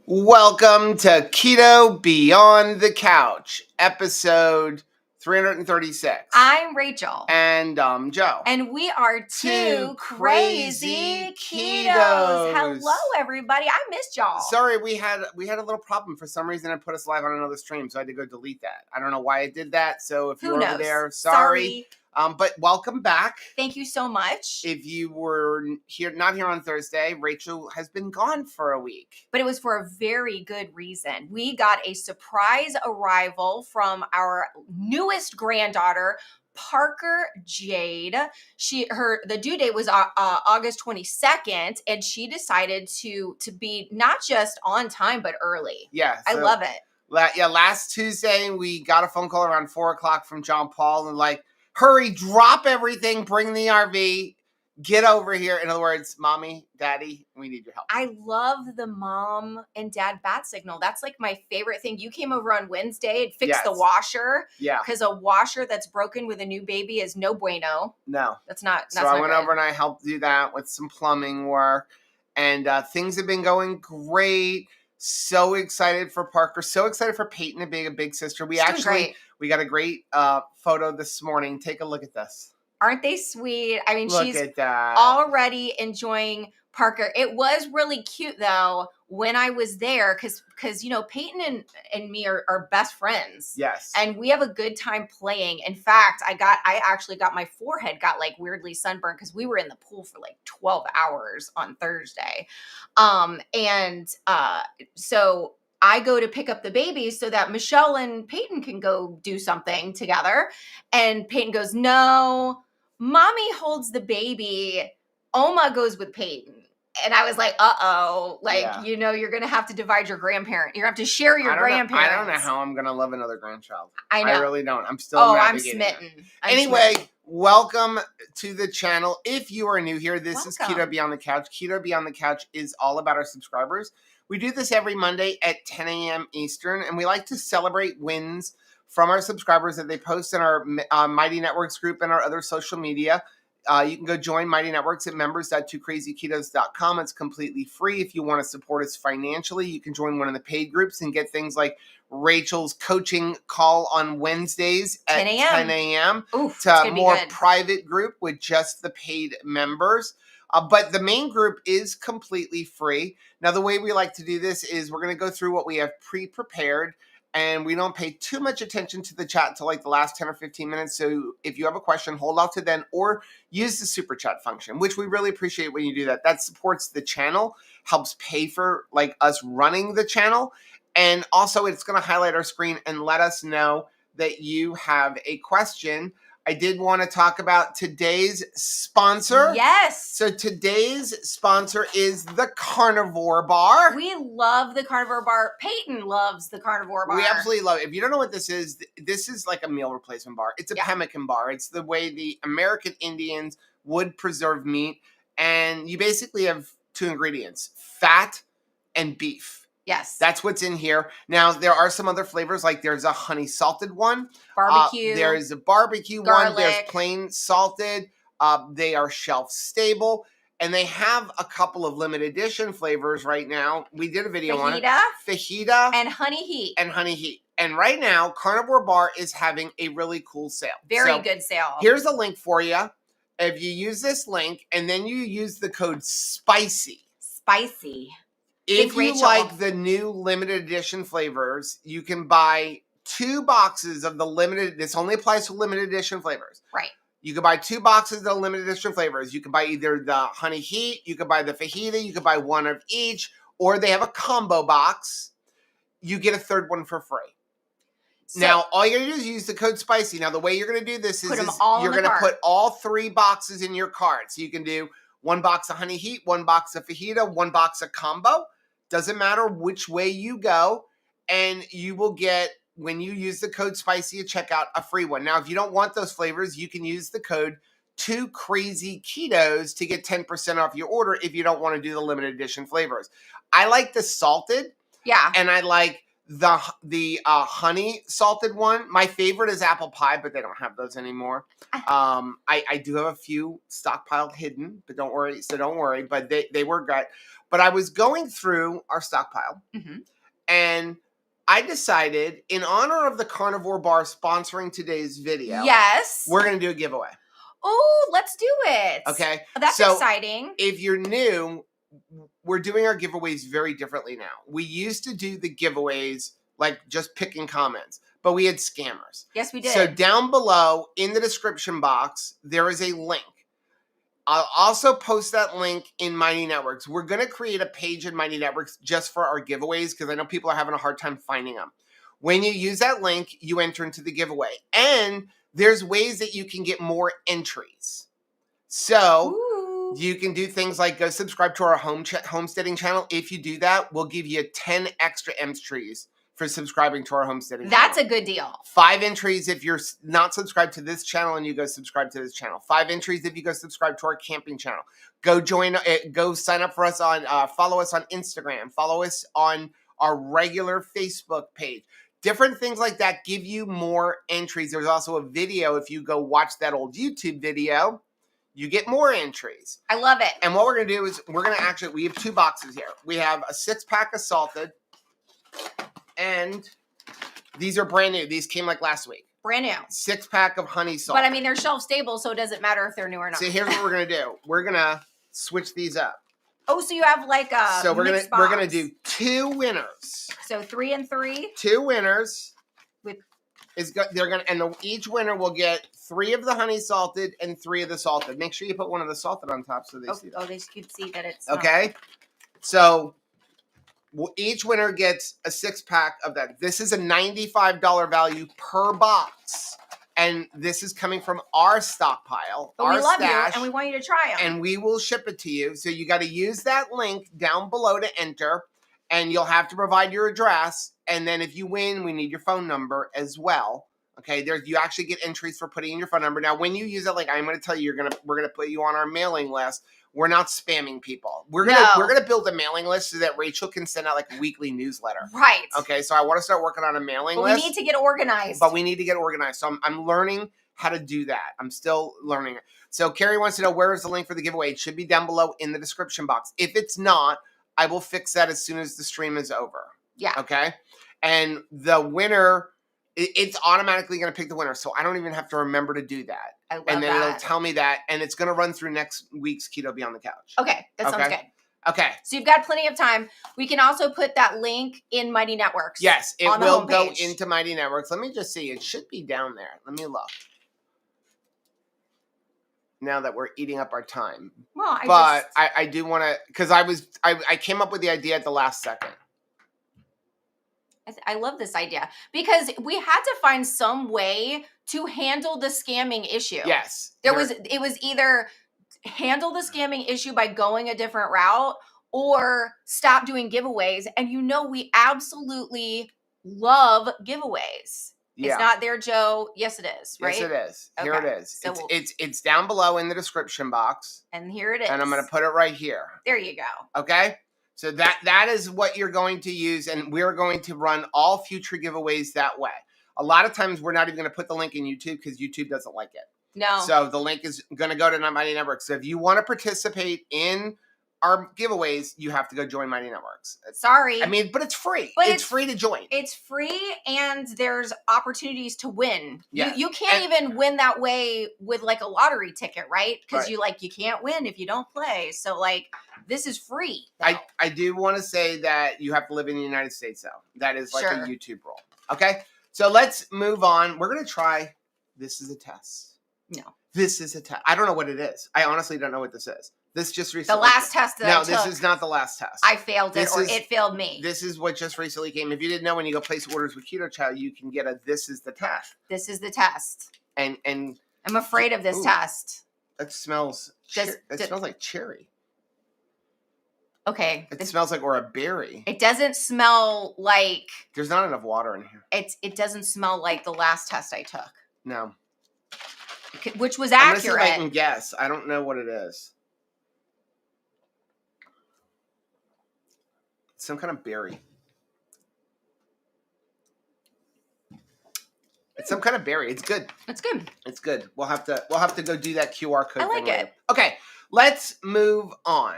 Welcome to Keto Beyond the Couch, episode 336. I'm Rachel. And I'm Joe. And we are two crazy ketos. Hello, everybody. I missed y'all. Sorry, we had a little problem. For some reason, it put us live on another stream, so I had to go delete that. I don't know why I did that. So if you're over there, sorry. But welcome back. Thank you so much. If you were not here on Thursday, Rachel has been gone for a week. But it was for a very good reason. We got a surprise arrival from our newest granddaughter, Parker Jade. The due date was August 22nd, and she decided to be not just on time but early. Yeah, I love it. Last Tuesday we got a phone call around 4:00 from John Paul and like, hurry, drop everything, bring the RV, get over here. In other words, mommy, daddy, we need your help. I love the mom and dad bat signal. That's like my favorite thing. You came over on Wednesday and fixed the washer. Yeah. Because a washer that's broken with a new baby is no bueno. No. That's not So I went over and I helped do that with some plumbing work. And things have been going great. So excited for Parker. So excited for Peyton to be a big sister. We got a great photo this morning. Take a look at this. Aren't they sweet? I mean, Look she's at that. Already enjoying Parker. It was really cute though when I was there because Peyton and me are best friends. Yes. And we have a good time playing. In fact, I actually got my forehead got like weirdly sunburned because we were in the pool for like 12 hours on Thursday. So I go to pick up the baby so that Michelle and Peyton can go do something together. And Peyton goes, "No, mommy holds the baby. Oma goes with Peyton." And I was like, uh-oh. You're going to have to divide your grandparent. You're going to have to share your grandparents. I don't know how I'm going to love another grandchild. I know. I really don't. I'm still navigating. I'm smitten. Anyway, welcome to the channel. If you are new here, this is Keto Beyond the Couch. Keto Beyond the Couch is all about our subscribers. We do this every Monday at 10 a.m. Eastern, and we like to celebrate wins from our subscribers that they post in our Mighty Networks group and our other social media. You can go join Mighty Networks at members.2crazyketos.com. It's completely free. If you want to support us financially, you can join one of the paid groups and get things like Rachel's coaching call on Wednesdays at 10 a.m. to a more private group with just the paid members. But the main group is completely free. Now, the way we like to do this is we're going to go through what we have pre-prepared, and we don't pay too much attention to the chat until like the last 10 or 15 minutes. So if you have a question, hold off to then, or use the super chat function, which we really appreciate when you do that. That supports the channel, helps pay for like us running the channel. And also it's going to highlight our screen and let us know that you have a question. I did want to talk about today's sponsor. Yes. So today's sponsor is the Carnivore Bar. We love the Carnivore Bar. Peyton loves the Carnivore Bar. We absolutely love it. If you don't know what this is like a meal replacement bar. It's a pemmican bar. It's the way the American Indians would preserve meat. And you basically have two ingredients, fat and beef. Yes. That's what's in here. Now, there are some other flavors, like there's a honey salted one. Barbecue. There's a barbecue garlic. one. There's plain salted. They are shelf stable. And they have a couple of limited edition flavors right now. We did a video on it. Fajita. And honey heat. And right now, Carnivore Bar is having a really cool sale. Very good sale. Here's a link for you. If you use this link and then you use the code SPICY. If you like the new limited edition flavors, you can buy 2 boxes of the limited. This only applies to limited edition flavors. Right. You can buy 2 boxes of the limited edition flavors. You can buy either the honey heat, you can buy the fajita, you can buy one of each, or they have a combo box. You get a third one for free. Now, all you're going to do is use the code SPICY. Now, the way you're going to do this is you're going to put all 3 boxes in your cart. So you can do 1 box of honey heat, 1 box of fajita, 1 box of combo. Doesn't matter which way you go. And you will get, when you use the code SPICY at checkout, a free one. Now, if you don't want those flavors, you can use the code 2crazyketos to get 10% off your order if you don't want to do the limited edition flavors. I like the salted. Yeah. And I like the honey salted one. My favorite is apple pie, but they don't have those anymore. I do have a few stockpiled hidden, but don't worry. So don't worry. But they were good. But I was going through our stockpile, and I decided, in honor of the Carnivore Bar sponsoring today's video, yes, we're going to do a giveaway. Oh, let's do it. Okay. That's exciting. If you're new, we're doing our giveaways very differently now. We used to do the giveaways like just picking comments, but we had scammers. Yes, we did. So down below in the description box, there is a link. I'll also post that link in Mighty Networks. We're going to create a page in Mighty Networks just for our giveaways because I know people are having a hard time finding them. When you use that link, you enter into the giveaway. And there's ways that you can get more entries. So you can do things like go subscribe to our homesteading channel. If you do that, we'll give you 10 extra entries for subscribing to our homesteading channel. That's a good deal. 5 entries if you're not subscribed to this channel and you go subscribe to this channel. 5 entries if you go subscribe to our camping channel. Go sign up for us on, follow us on Instagram. Follow us on our regular Facebook page. Different things like that give you more entries. There's also a video. If you go watch that old YouTube video, you get more entries. I love it. And what we're going to do is we have 2 boxes here. We have a 6-pack of salted. And these are brand new. These came like last week. Brand new. 6-pack of honey salt. But I mean, they're shelf stable, so it doesn't matter if they're new or not. So here's what we're gonna do. We're gonna switch these up. Oh, so you have like a so we're gonna do 2 winners. So 3 and 3. 2 winners. Each winner will get 3 of the honey salted and 3 of the salted. Make sure you put one of the salted on top so they see that. Oh, they can see that it's okay. So each winner gets a 6-pack of that. This is a $95 value per box. And this is coming from our stockpile, but our we love stash, you, and we want you to try them. And we will ship it to you. So you got to use that link down below to enter. And you'll have to provide your address. And then if you win, we need your phone number as well. Okay, you actually get entries for putting in your phone number. Now, when you use that link, I'm going to tell you, we're gonna put you on our mailing list. We're not spamming people. We're gonna build a mailing list so that Rachel can send out like a weekly newsletter. Right. Okay, so I want to start working on a mailing list. We need to get organized. So I'm learning how to do that. I'm still learning it. So Carrie wants to know, where is the link for the giveaway? It should be down below in the description box. If it's not, I will fix that as soon as the stream is over. Yeah. Okay. And the winner, it's automatically going to pick the winner. So I don't even have to remember to do that. I love and then that. it'll tell me that. And it's going to run through next week's Keto Beyond the Couch. Okay. That sounds good. Okay. So you've got plenty of time. We can also put that link in Mighty Networks. Yes, it will go into Mighty Networks. Let me just see. It should be down there. Let me look. Now that we're eating up our time. Well, I do want to, because I came up with the idea at the last second. I love this idea because we had to find some way to handle the scamming issue. Yes. It was either handle the scamming issue by going a different route or stop doing giveaways. And we absolutely love giveaways. Yeah. It's not there, Joe. Yes, it is. Right? Yes, it is. Okay. Here it is. So it's down below in the description box. And here it is. And I'm going to put it right here. There you go. Okay. So that is what you're going to use. And we're going to run all future giveaways that way. A lot of times we're not even going to put the link in YouTube because YouTube doesn't like it. No. So the link is going to go to Mighty Networks. So if you want to participate in our giveaways, you have to go join Mighty Networks. Sorry. I mean, but it's free. It's free to join. It's free, and there's opportunities to win. Yeah. You can't even win that way with like a lottery ticket, right? Because you can't win if you don't play. So this is free. I do want to say that you have to live in the United States, though. That is like a YouTube rule. Okay? So let's move on. We're going to try, this is a test. No. This is a test. I don't know what it is. I honestly don't know what this is. This just recently. The last test that I took. No, this is not the last test. I failed it, or it failed me. This is what just recently came. If you didn't know, when you go place orders with Keto Chow, you can get this is the test. This is the test. And I'm afraid of this test. It smells. It smells like cherry. Okay. It smells like, or a berry. It doesn't smell like. There's not enough water in here. It doesn't smell like the last test I took. No. Which was accurate. I'm gonna see if I can guess. I don't know what it is. Some kind of berry. Some kind of berry. It's good. It's good. It's good. We'll have to go do that QR code. I like thing later. it. Okay, let's move on.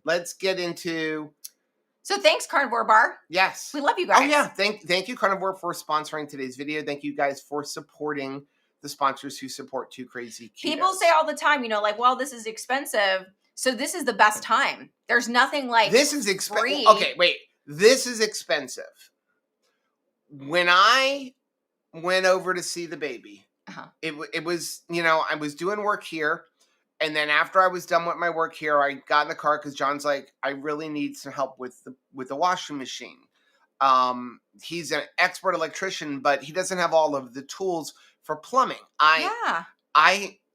Let's get into. So thanks, Carnivore Bar. Yes. We love you guys. Oh yeah. Thank you, Carnivore, for sponsoring today's video. Thank you guys for supporting the sponsors who support Too Crazy Ketos. People say all the time, like, well, this is expensive. So this is the best time. There's nothing like this is expensive. Okay, wait. This is expensive. When I went over to see the baby, it was, I was doing work here. And then after I was done with my work here, I got in the car because John's like, I really need some help with the washing machine. He's an expert electrician, but he doesn't have all of the tools for plumbing. Well,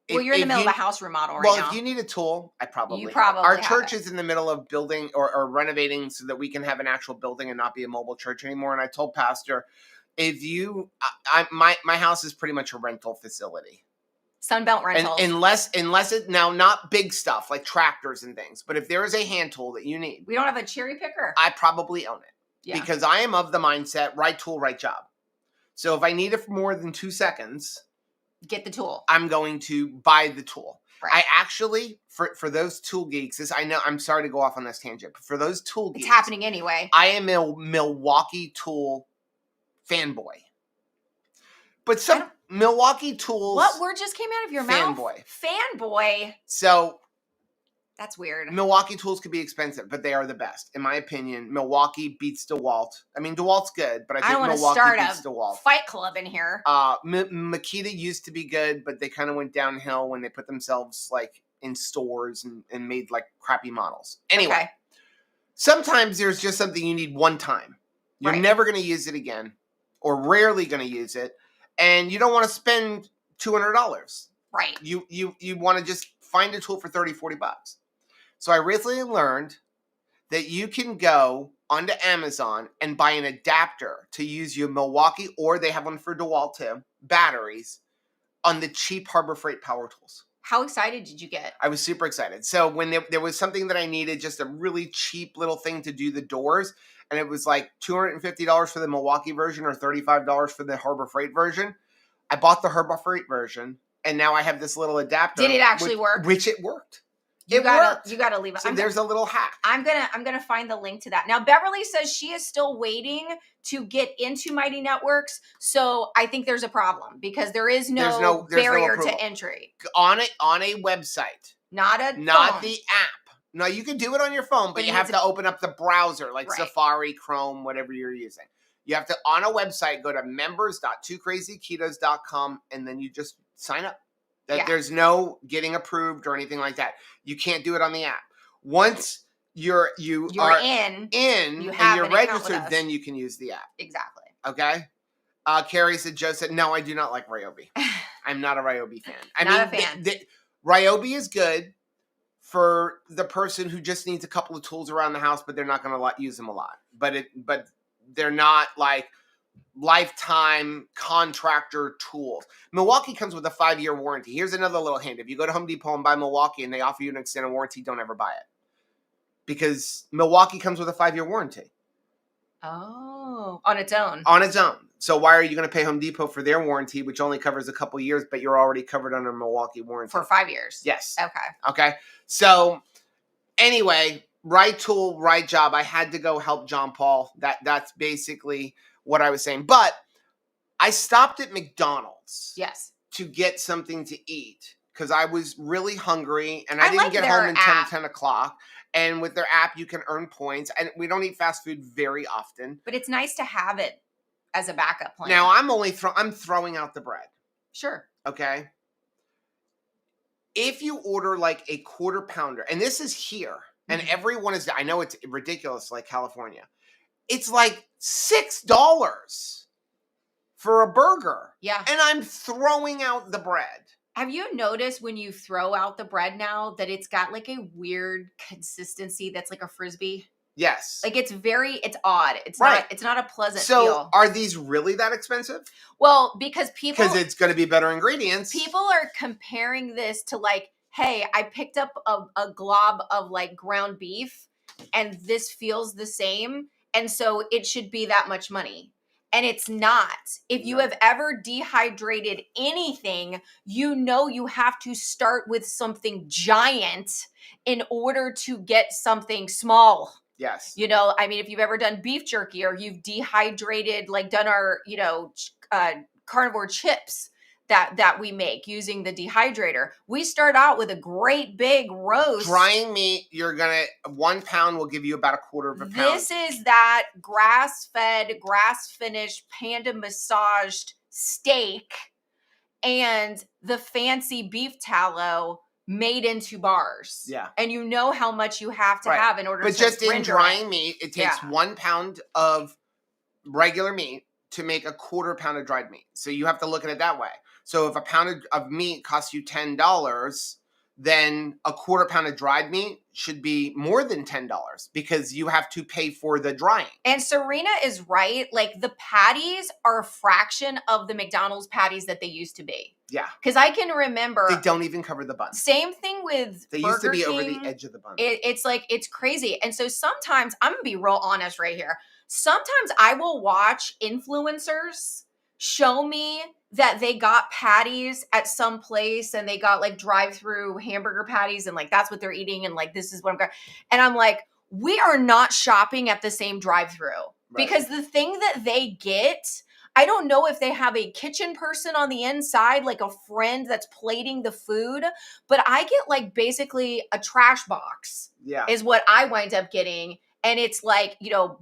you're in the middle of a house remodel right now. Well, if you need a tool, you probably Our church is in the middle of building or renovating so that we can have an actual building and not be a mobile church anymore. And I told Pastor, if you, my house is pretty much a rental facility. Sunbelt Rentals. And unless it now, not big stuff like tractors and things, but if there is a hand tool that you need. We don't have a cherry picker. I probably own it because I am of the mindset, right tool, right job. So if I need it for more than 2 seconds, get the tool. I'm going to buy the tool. Right. I actually, for those tool geeks, I know I'm sorry to go off on this tangent, but for those tool geeks. It's happening anyway. I am a Milwaukee tool fanboy. But some Milwaukee tools. What word just came out of your mouth? Fanboy. Fanboy. So. That's weird. Milwaukee tools could be expensive, but they are the best. In my opinion, Milwaukee beats DeWalt. I mean, DeWalt's good, but I think Milwaukee beats DeWalt. Fight Club in here. Makita used to be good, but they kind of went downhill when they put themselves like in stores and made like crappy models. Anyway, sometimes there's just something you need one time. You're never going to use it again or rarely going to use it. And you don't want to spend $200. Right. You want to just find a tool for $30-$40. So I recently learned that you can go onto Amazon and buy an adapter to use your Milwaukee, or they have one for DeWalt too, batteries on the cheap Harbor Freight power tools. How excited did you get? I was super excited. So when there was something that I needed, just a really cheap little thing to do the doors, and it was like $250 for the Milwaukee version or $35 for the Harbor Freight version. I bought the Harbor Freight version, and now I have this little adapter. Did it actually work? Which it worked. You gotta leave it. So there's a little hack. I'm gonna find the link to that. Now Beverly says she is still waiting to get into Mighty Networks, so I think there's a problem because there is no barrier to entry on a website, not the app. No, you can do it on your phone, but you have to open up the browser like Safari, Chrome, whatever you're using. You have to on a website go to members.toocrazyketos.com and then you just sign up. There's no getting approved or anything like that. You can't do it on the app. Once you're in and you're registered, then you can use the app. Exactly. Okay. Carrie said, Joe said, no, I do not like Ryobi. I'm not a Ryobi fan. Not a fan. Ryobi is good for the person who just needs a couple of tools around the house, but they're not going to use them a lot. But they're not like lifetime contractor tools. Milwaukee comes with a 5-year warranty. Here's another little hint. If you go to Home Depot and buy Milwaukee and they offer you an extended warranty, don't ever buy it. Because Milwaukee comes with a 5-year warranty. Oh, on its own. On its own. So why are you going to pay Home Depot for their warranty, which only covers a couple years, but you're already covered under Milwaukee warranty? For 5 years. Yes. Okay. So anyway, right tool, right job. I had to go help John Paul. That's basically what I was saying. But I stopped at McDonald's. Yes. To get something to eat because I was really hungry and I didn't get home until 10 o'clock. And with their app, you can earn points. And we don't eat fast food very often. But it's nice to have it as a backup plan. Now, I'm throwing out the bread. Sure. Okay. If you order like a quarter pounder, and this is here, and everyone is, I know it's ridiculous like California. It's like $6 for a burger. Yeah. And I'm throwing out the bread. Have you noticed when you throw out the bread now that it's got like a weird consistency that's like a Frisbee? Yes. Like it's odd. It's not a pleasant feel. So are these really that expensive? Well, because it's going to be better ingredients. People are comparing this to like, hey, I picked up a glob of like ground beef and this feels the same. And so it should be that much money. And it's not. If you have ever dehydrated anything, you know you have to start with something giant in order to get something small. Yes. You know, I mean, if you've ever done beef jerky or you've dehydrated, like done our, carnivore chips that we make using the dehydrator, we start out with a great big roast. Drying meat, 1 pound will give you about a quarter of a pound. This is that grass-fed, grass-finished, panda massaged steak and the fancy beef tallow made into bars. Yeah. And you know how much you have to have in order to But just in drying it. meat, it takes 1 pound of regular meat to make a quarter pound of dried meat. So you have to look at it that way. So if a pound of meat costs you $10, then a quarter pound of dried meat should be more than $10 because you have to pay for the drying. And Serena is right. Like, the patties are a fraction of the McDonald's patties that they used to be. Yeah. Because I can remember. They don't even cover the bun. Same thing with They Burger used to be King. over the edge of the bun. It's like, it's crazy. And so sometimes, I'm going to be real honest right here. Sometimes I will watch influencers show me that they got patties at some place and they got like drive-through hamburger patties and like that's what they're eating and like this is what I'm going. And I'm like, we are not shopping at the same drive-through because the thing that they get, I don't know if they have a kitchen person on the inside, like a friend that's plating the food, but I get like basically a trash box. Yeah. Is what I wind up getting. And it's like,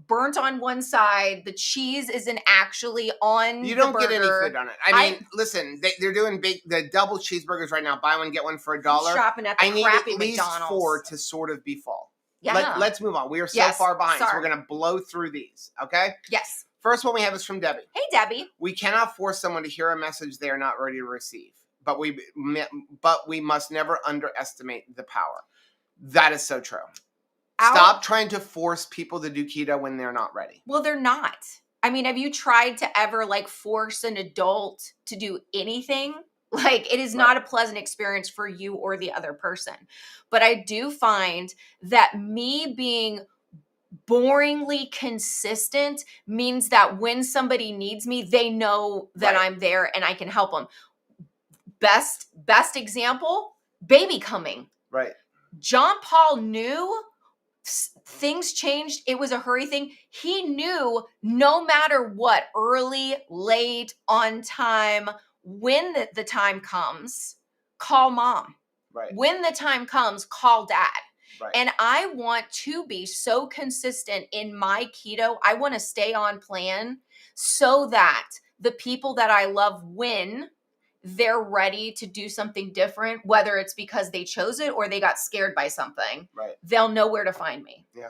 burnt on one side. The cheese isn't actually on the burger. You don't get any food on it. I mean, listen, they're doing the double cheeseburgers right now. Buy one, get one for $1. Shopping at the crappy McDonald's. I need at least McDonald's. 4 to sort of be full. Yeah. Let's move on. We are so far behind, so we're going to blow through these, okay? Yes. First one we have is from Debbie. Hey, Debbie. We cannot force someone to hear a message they are not ready to receive, but we must never underestimate the power. That is so true. Stop trying to force people to do keto when they're not ready. Well, they're not. I mean, have you tried to ever like force an adult to do anything? Like, it is not a pleasant experience for you or the other person. But I do find that me being boringly consistent means that when somebody needs me, they know that I'm there and I can help them. Best example, baby coming. Right. John Paul knew things changed. It was a hurry thing. He knew no matter what, early, late, on time, when the time comes, call mom. Right. When the time comes, call dad. Right. And I want to be so consistent in my keto. I want to stay on plan so that the people that I love when they're ready to do something different, whether it's because they chose it or they got scared by something, they'll know where to find me. Yeah.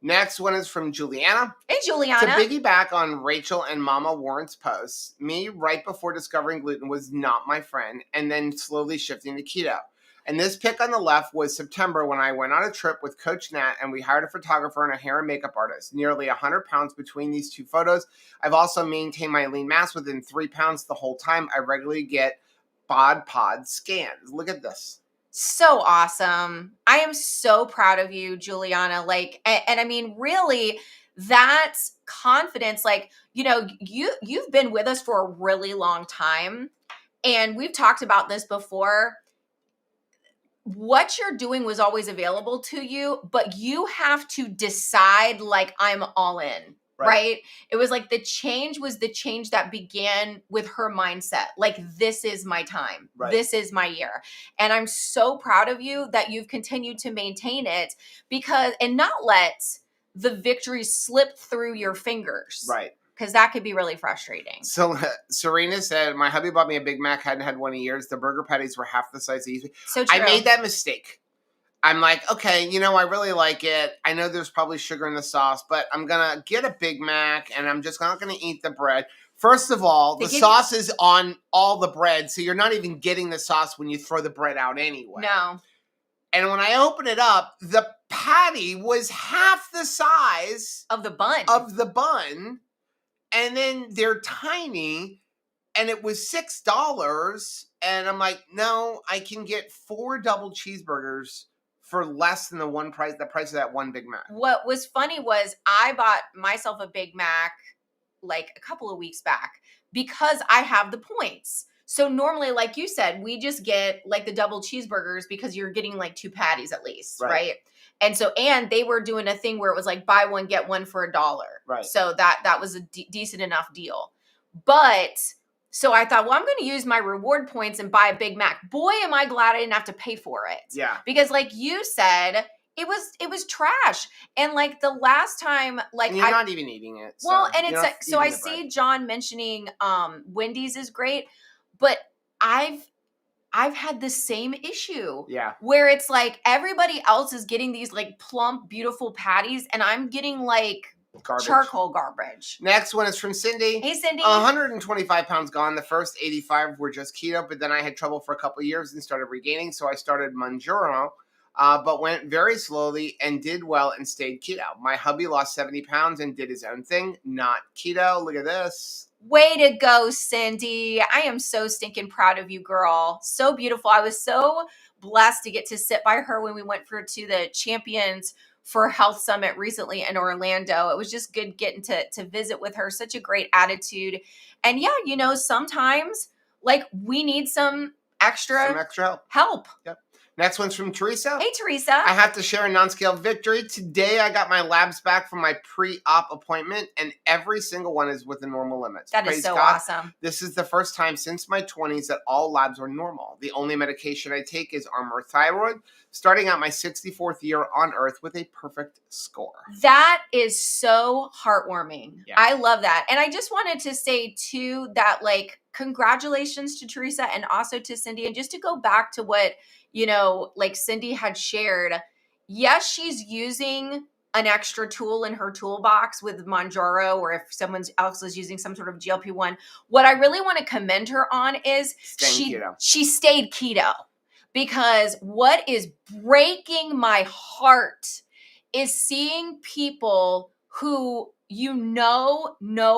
Next one is from Juliana. Hey, Juliana. To piggyback on Rachel and Mama Warren's posts, me right before discovering gluten was not my friend and then slowly shifting to keto. And this pic on the left was September when I went on a trip with Coach Nat and we hired a photographer and a hair and makeup artist. Nearly 100 pounds between these two photos. I've also maintained my lean mass within 3 pounds the whole time. I regularly get bod pod scans. Look at this. So awesome. I am so proud of you, Juliana. Like, and I mean, really, that's confidence. Like, you've been with us for a really long time and we've talked about this before. What you're doing was always available to you, but you have to decide, like, I'm all in, right? It was like the change was the change that began with her mindset. Like, this is my time. Right. This is my year. And I'm so proud of you that you've continued to maintain it and not let the victories slip through your fingers. Right. Because that could be really frustrating. So Serena said, my hubby bought me a Big Mac, hadn't had one in years. The burger patties were half the size they used to be. So true. I made that mistake. I'm like, okay, I really like it. I know there's probably sugar in the sauce, but I'm going to get a Big Mac and I'm just not going to eat the bread. First of all, the sauce is on all the bread, so you're not even getting the sauce when you throw the bread out anyway. No. And when I opened it up, the patty was half the size of the bun. And then they're tiny, and it was $6. And I'm like, no, I can get 4 double cheeseburgers for less than the price of that one Big Mac. What was funny was I bought myself a Big Mac like a couple of weeks back because I have the points. So normally, like you said, we just get like the double cheeseburgers because you're getting like 2 patties at least, right? And so, and they were doing a thing where it was like buy one, get one for $1. Right. So that was a decent enough deal. But so I thought, well, I'm going to use my reward points and buy a Big Mac. Boy, am I glad I didn't have to pay for it. Yeah. Because like you said, it was trash. And like the last time, like and you're not even eating it. So well, and it's like, so I see John mentioning Wendy's is great, but I've had the same issue. Yeah. Where it's like everybody else is getting these like plump, beautiful patties, and I'm getting like charcoal garbage. Next one is from Cindy. Hey, Cindy. 125 pounds gone. The first 85 were just keto, but then I had trouble for a couple of years and started regaining. So I started Mounjaro, but went very slowly and did well and stayed keto. My hubby lost 70 pounds and did his own thing, not keto. Look at this. Way to go, Cindy. I am so stinking proud of you, girl. So beautiful. I was so blessed to get to sit by her when we went to the Champions for Health Summit recently in Orlando. It was just good getting to visit with her. Such a great attitude. And yeah, you know, sometimes like we need some extra help. Yep. Next one's from Teresa. Hey, Teresa. I have to share a non-scale victory. Today, I got my labs back from my pre-op appointment, and every single one is within normal limits. That is so awesome. This is the first time since my 20s that all labs are normal. The only medication I take is Armour Thyroid, starting out my 64th year on Earth with a perfect score. That is so heartwarming. Yeah. I love that. And I just wanted to say, too, that, like, congratulations to Teresa and also to Cindy. And just to go back to what, you know, like Cindy had shared, yes, she's using an extra tool in her toolbox with Mounjaro, or if someone else is using some sort of GLP-1. What I really want to commend her on is she stayed keto. Because what is breaking my heart is seeing people who know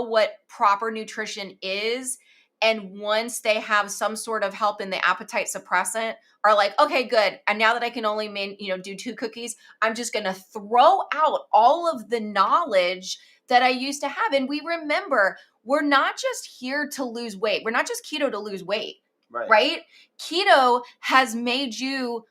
what proper nutrition is, and once they have some sort of help in the appetite suppressant, are like, okay, good. And now that I can only do 2 cookies, I'm just going to throw out all of the knowledge that I used to have. And we remember, we're not just here to lose weight. We're not just keto to lose weight, right? Keto has made you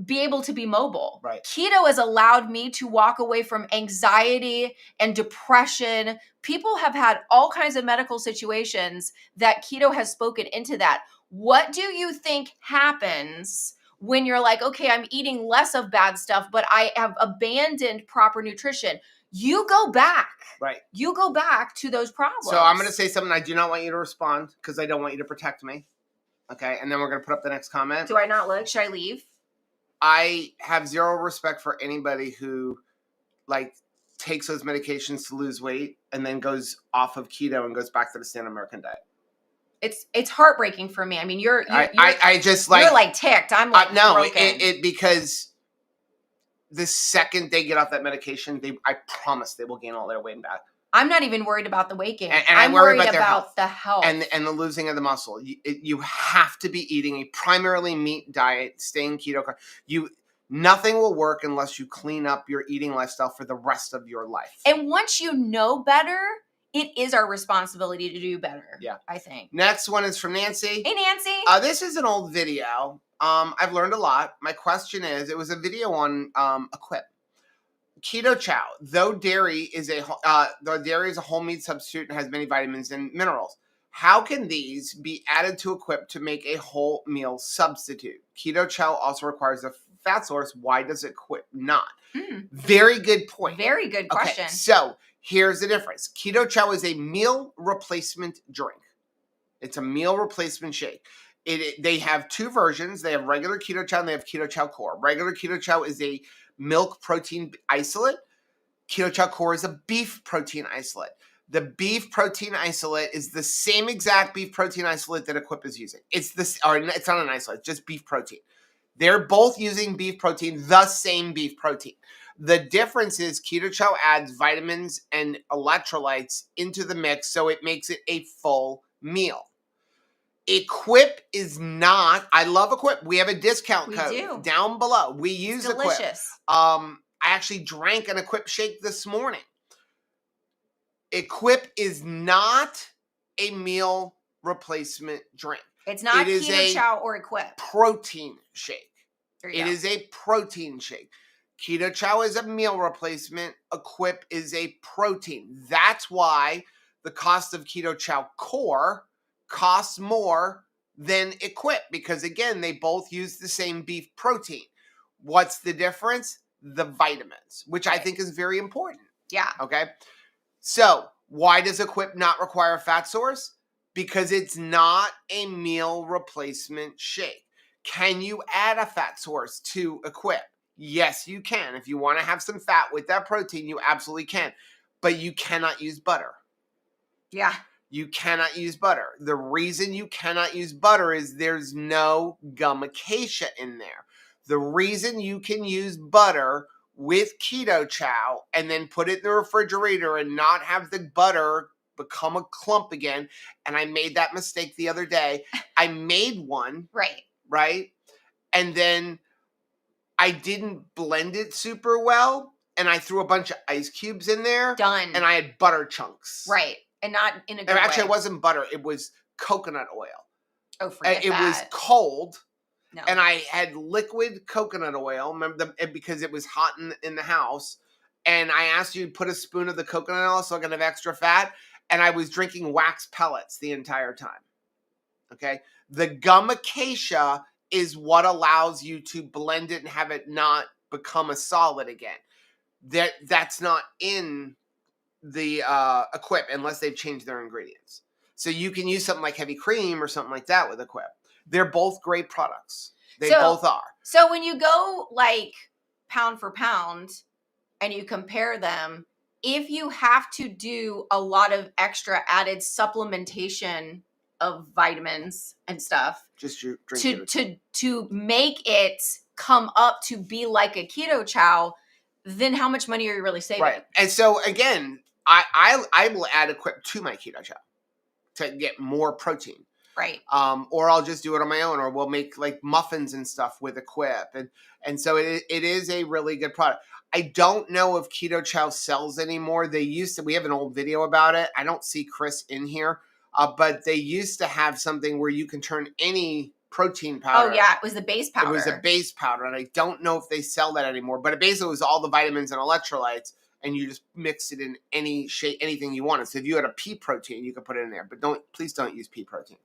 be able to be mobile. Right. Keto has allowed me to walk away from anxiety and depression. People have had all kinds of medical situations that keto has spoken into that. What do you think happens when you're like, okay, I'm eating less of bad stuff, but I have abandoned proper nutrition? You go back. Right. You go back to those problems. So I'm going to say something. I do not want you to respond because I don't want you to protect me. Okay. And then we're going to put up the next comment. Do I not look? Should I leave? I have zero respect for anybody who like takes those medications to lose weight and then goes off of keto and goes back to the standard American diet. It's heartbreaking for me. I mean, you're just like, you're like ticked. I'm like broken. It because the second they get off that medication, I promise they will gain all their weight back. I'm not even worried about the weight gain. And I'm worried about the health. And the losing of the muscle. You have to be eating a primarily meat diet, staying keto. Nothing will work unless you clean up your eating lifestyle for the rest of your life. And once you know better, it is our responsibility to do better. Yeah. I think. Next one is from Nancy. Hey, Nancy. This is an old video. I've learned a lot. My question is, it was a video on Equip. Keto chow, though dairy is a whole meat substitute and has many vitamins and minerals. How can these be added to Equip to make a whole meal substitute? Keto chow also requires a fat source. Why does Equip not? Very good point. Very good question. Okay, so here's the difference. Keto chow is a meal replacement drink. It's a meal replacement shake. They have 2 versions. They have regular keto chow and they have keto chow core. Regular keto chow is a milk protein isolate. Keto chow core is a beef protein isolate. The beef protein isolate is the same exact beef protein isolate that Equip is using. It's not an isolate, just beef protein. They're both using beef protein, the same beef protein. The difference is keto chow adds vitamins and electrolytes into the mix, so it makes it a full meal. Equip is not. I love Equip. We have a discount code down below. We use Equip. Delicious. I actually drank an Equip shake this morning. Equip is not a meal replacement drink. It's not It is Keto a Chow or Equip. protein shake. There you It go. is a protein shake. Keto Chow is a meal replacement. Equip is a protein. That's why the cost of Keto Chow Core costs more than Equip, because again, they both use the same beef protein. What's the difference? The vitamins, which I think is very important. Yeah. Okay. So why does Equip not require a fat source? Because it's not a meal replacement shake. Can you add a fat source to Equip? Yes, you can. If you want to have some fat with that protein, you absolutely can. But you cannot use butter. Yeah. You cannot use butter. The reason you cannot use butter is there's no gum acacia in there. The reason you can use butter with Keto Chow and then put it in the refrigerator and not have the butter become a clump again, and I made that mistake the other day. I made one. Right? And then I didn't blend it super well, and I threw a bunch of ice cubes in there. Done. And I had butter chunks. Right. And not in a good way. Actually, it wasn't butter. It was coconut oil. Oh, forget that. It was cold. No. And I had liquid coconut oil, because it was hot in the house. And I asked you to put a spoon of the coconut oil so I can have extra fat. And I was drinking wax pellets the entire time. Okay? The gum acacia is what allows you to blend it and have it not become a solid again. That's not in the Equip unless they've changed their ingredients. So you can use something like heavy cream or something like that with Equip. They're both great products. They both are. So when you go like pound for pound and you compare them, if you have to do a lot of extra added supplementation of vitamins and stuff, just drink to make it come up to be like a Keto Chow, then how much money are you really saving? Right. And so again, I will add Equip to my Keto Chow to get more protein. Right. Or I'll just do it on my own, or we'll make like muffins and stuff with Equip. And so it is a really good product. I don't know if Keto Chow sells anymore. We have an old video about it. I don't see Chris in here, but they used to have something where you can turn any protein powder. Oh yeah, it was the base powder. It was a base powder, and I don't know if they sell that anymore. But it basically was all the vitamins and electrolytes, and you just mix it in any shape, anything you wanted. So if you had a pea protein, you could put it in there. But please don't use pea protein.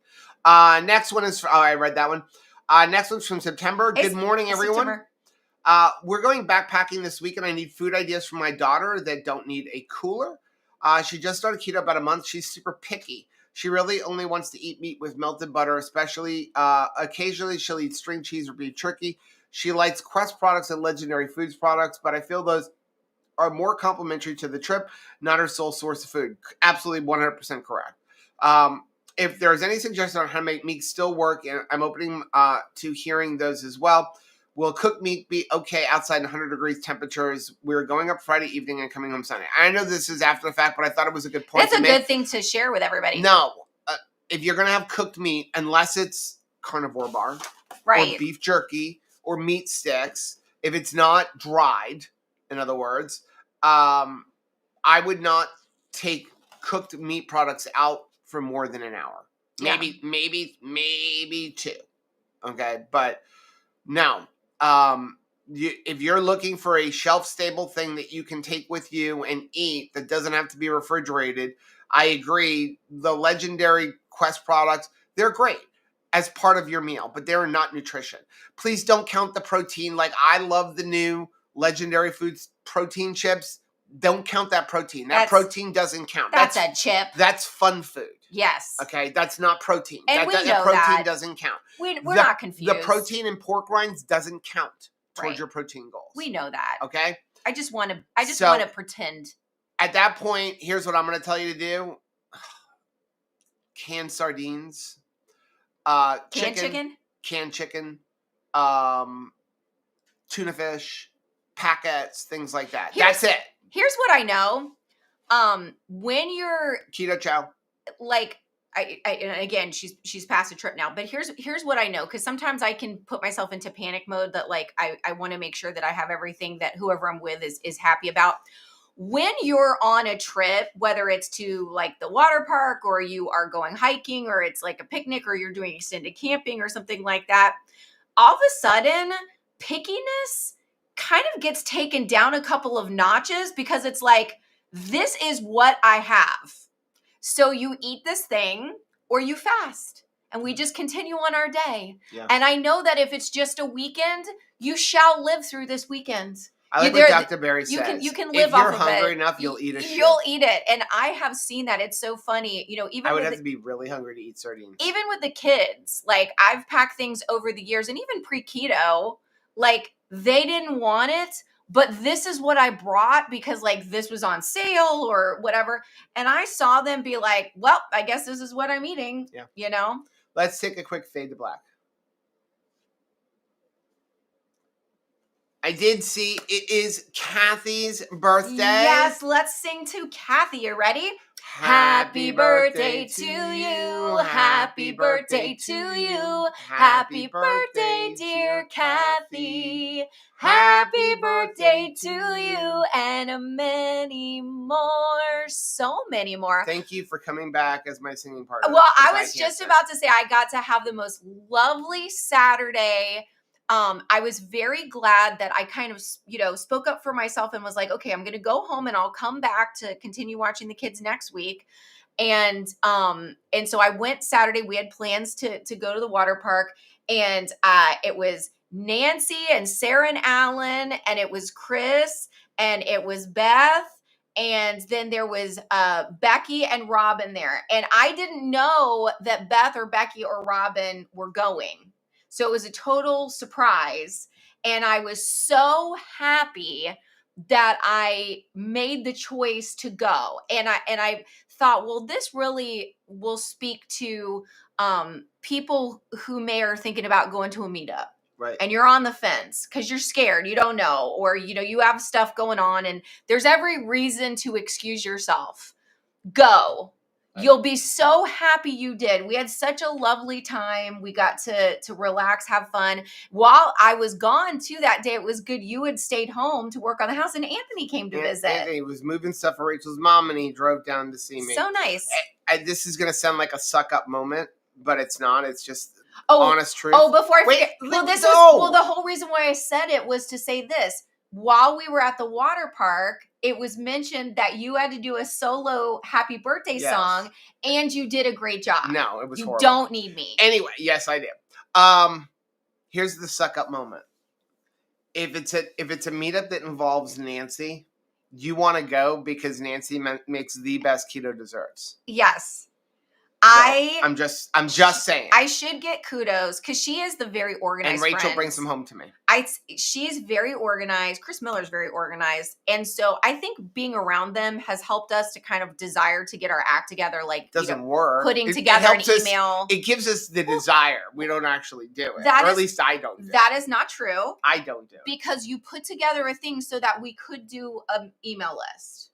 Next one is, I read that one. Next one's from September. Good morning, everyone. September. We're going backpacking this week, and I need food ideas for my daughter that don't need a cooler. She just started keto about a month. She's super picky. She really only wants to eat meat with melted butter, especially occasionally she'll eat string cheese or beef jerky. She likes Quest products and Legendary Foods products, but I feel those are more complementary to the trip, not her sole source of food. Absolutely 100% correct. If there's any suggestion on how to make meat still work, and I'm opening to hearing those as well. Will cooked meat be okay outside 100 degrees temperatures? We're going up Friday evening and coming home Sunday. I know this is after the fact, but I thought it was a good point. That's a good thing to share with everybody. No, if you're going to have cooked meat, unless it's Carnivore bar, right, or beef jerky, or meat sticks, if it's not dried, in other words, I would not take cooked meat products out for more than an hour. Maybe two. Okay, but no. If you're looking for a shelf-stable thing that you can take with you and eat that doesn't have to be refrigerated, I agree. The Legendary Quest products, they're great as part of your meal, but they're not nutrition. Please don't count the protein. Like, I love the new Legendary Foods protein chips. Don't count that protein. That protein doesn't count. That's a chip. That's fun food. Yes. Okay, that's not protein. And we know that protein that. doesn't count. We're not confused. The protein in pork rinds doesn't count towards your protein goals. We know that. Okay? I just want to pretend. At that point, here's what I'm going to tell you to do. Canned sardines. Canned chicken. Tuna fish. Packets. Things like that. That's it. Here's what I know. When you're Keto Chow. Like, and again, she's past a trip now, but here's what I know, because sometimes I can put myself into panic mode that like I want to make sure that I have everything that whoever I'm with is happy about. when you're on a trip, whether it's to like the water park or you are going hiking or it's like a picnic or you're doing extended camping or something like that, all of a sudden pickiness kind of gets taken down a couple of notches because it's like, this is what I have. So you eat this thing or you fast and we just continue on our day. Yeah. And I know that if it's just a weekend, you shall live through this weekend. I like what Dr. Barry says. You can live off of it. If you're hungry enough, you'll eat a shit. You'll eat it. And I have seen that. It's so funny. You know, even I would have to be really hungry to eat sardines. Even with the kids, like I've packed things over the years and even pre-keto, like they didn't want it, but this is what I brought because like this was on sale or whatever. And I saw them be like, well, I guess this is what I'm eating. Yeah. You know? Let's take a quick fade to black. I did see it is Kathy's birthday. Yes, let's sing to Kathy. You ready? Happy birthday to you. Happy birthday to you. Happy birthday, dear Kathy. Happy birthday to you and many more. So many more. Thank you for coming back as my singing partner. Well, I was just about to say I got to have the most lovely Saturday. I was very glad that I kind of, you know, spoke up for myself and was like, okay, I'm going to go home and I'll come back to continue watching the kids next week. And so I went Saturday. We had plans to go to the water park, and it was Nancy and Sarah and Alan, and it was Chris, and it was Beth. And then there was Becky and Robin there. And I didn't know that Beth or Becky or Robin were going. So it was a total surprise. And I was so happy that I made the choice to go. And I thought, well, this really will speak to people who may are thinking about going to a meetup. Right. And you're on the fence because you're scared, you don't know, or you know, you have stuff going on and there's every reason to excuse yourself. Go. You'll be so happy you did. We had such a lovely time. We got to relax, have fun. While I was gone too that day, it was good you had stayed home to work on the house, and Anthony came to visit. Anthony was moving stuff for Rachel's mom, and he drove down to see me. So nice. This is going to sound like a suck-up moment, but it's not. It's just honest truth. Oh, before I forget. Well, the whole reason why I said it was to say this. While we were at the water park, it was mentioned that you had to do a solo happy birthday song, and you did a great job. No, it was horrible. You don't need me. Anyway, yes, I did. Here's the suck up moment. If it's a meetup that involves Nancy, you want to go because Nancy makes the best keto desserts. Yes. So I'm just saying. I should get kudos because she is the very organized. And Rachel brings them home to me. She's very organized. Chris Miller's very organized, and so I think being around them has helped us to kind of desire to get our act together. Like doesn't work. Putting together an email. It gives us the desire. We don't actually do it, or at least I don't. Do that is not true. I don't do it because you put together a thing so that we could do an email list.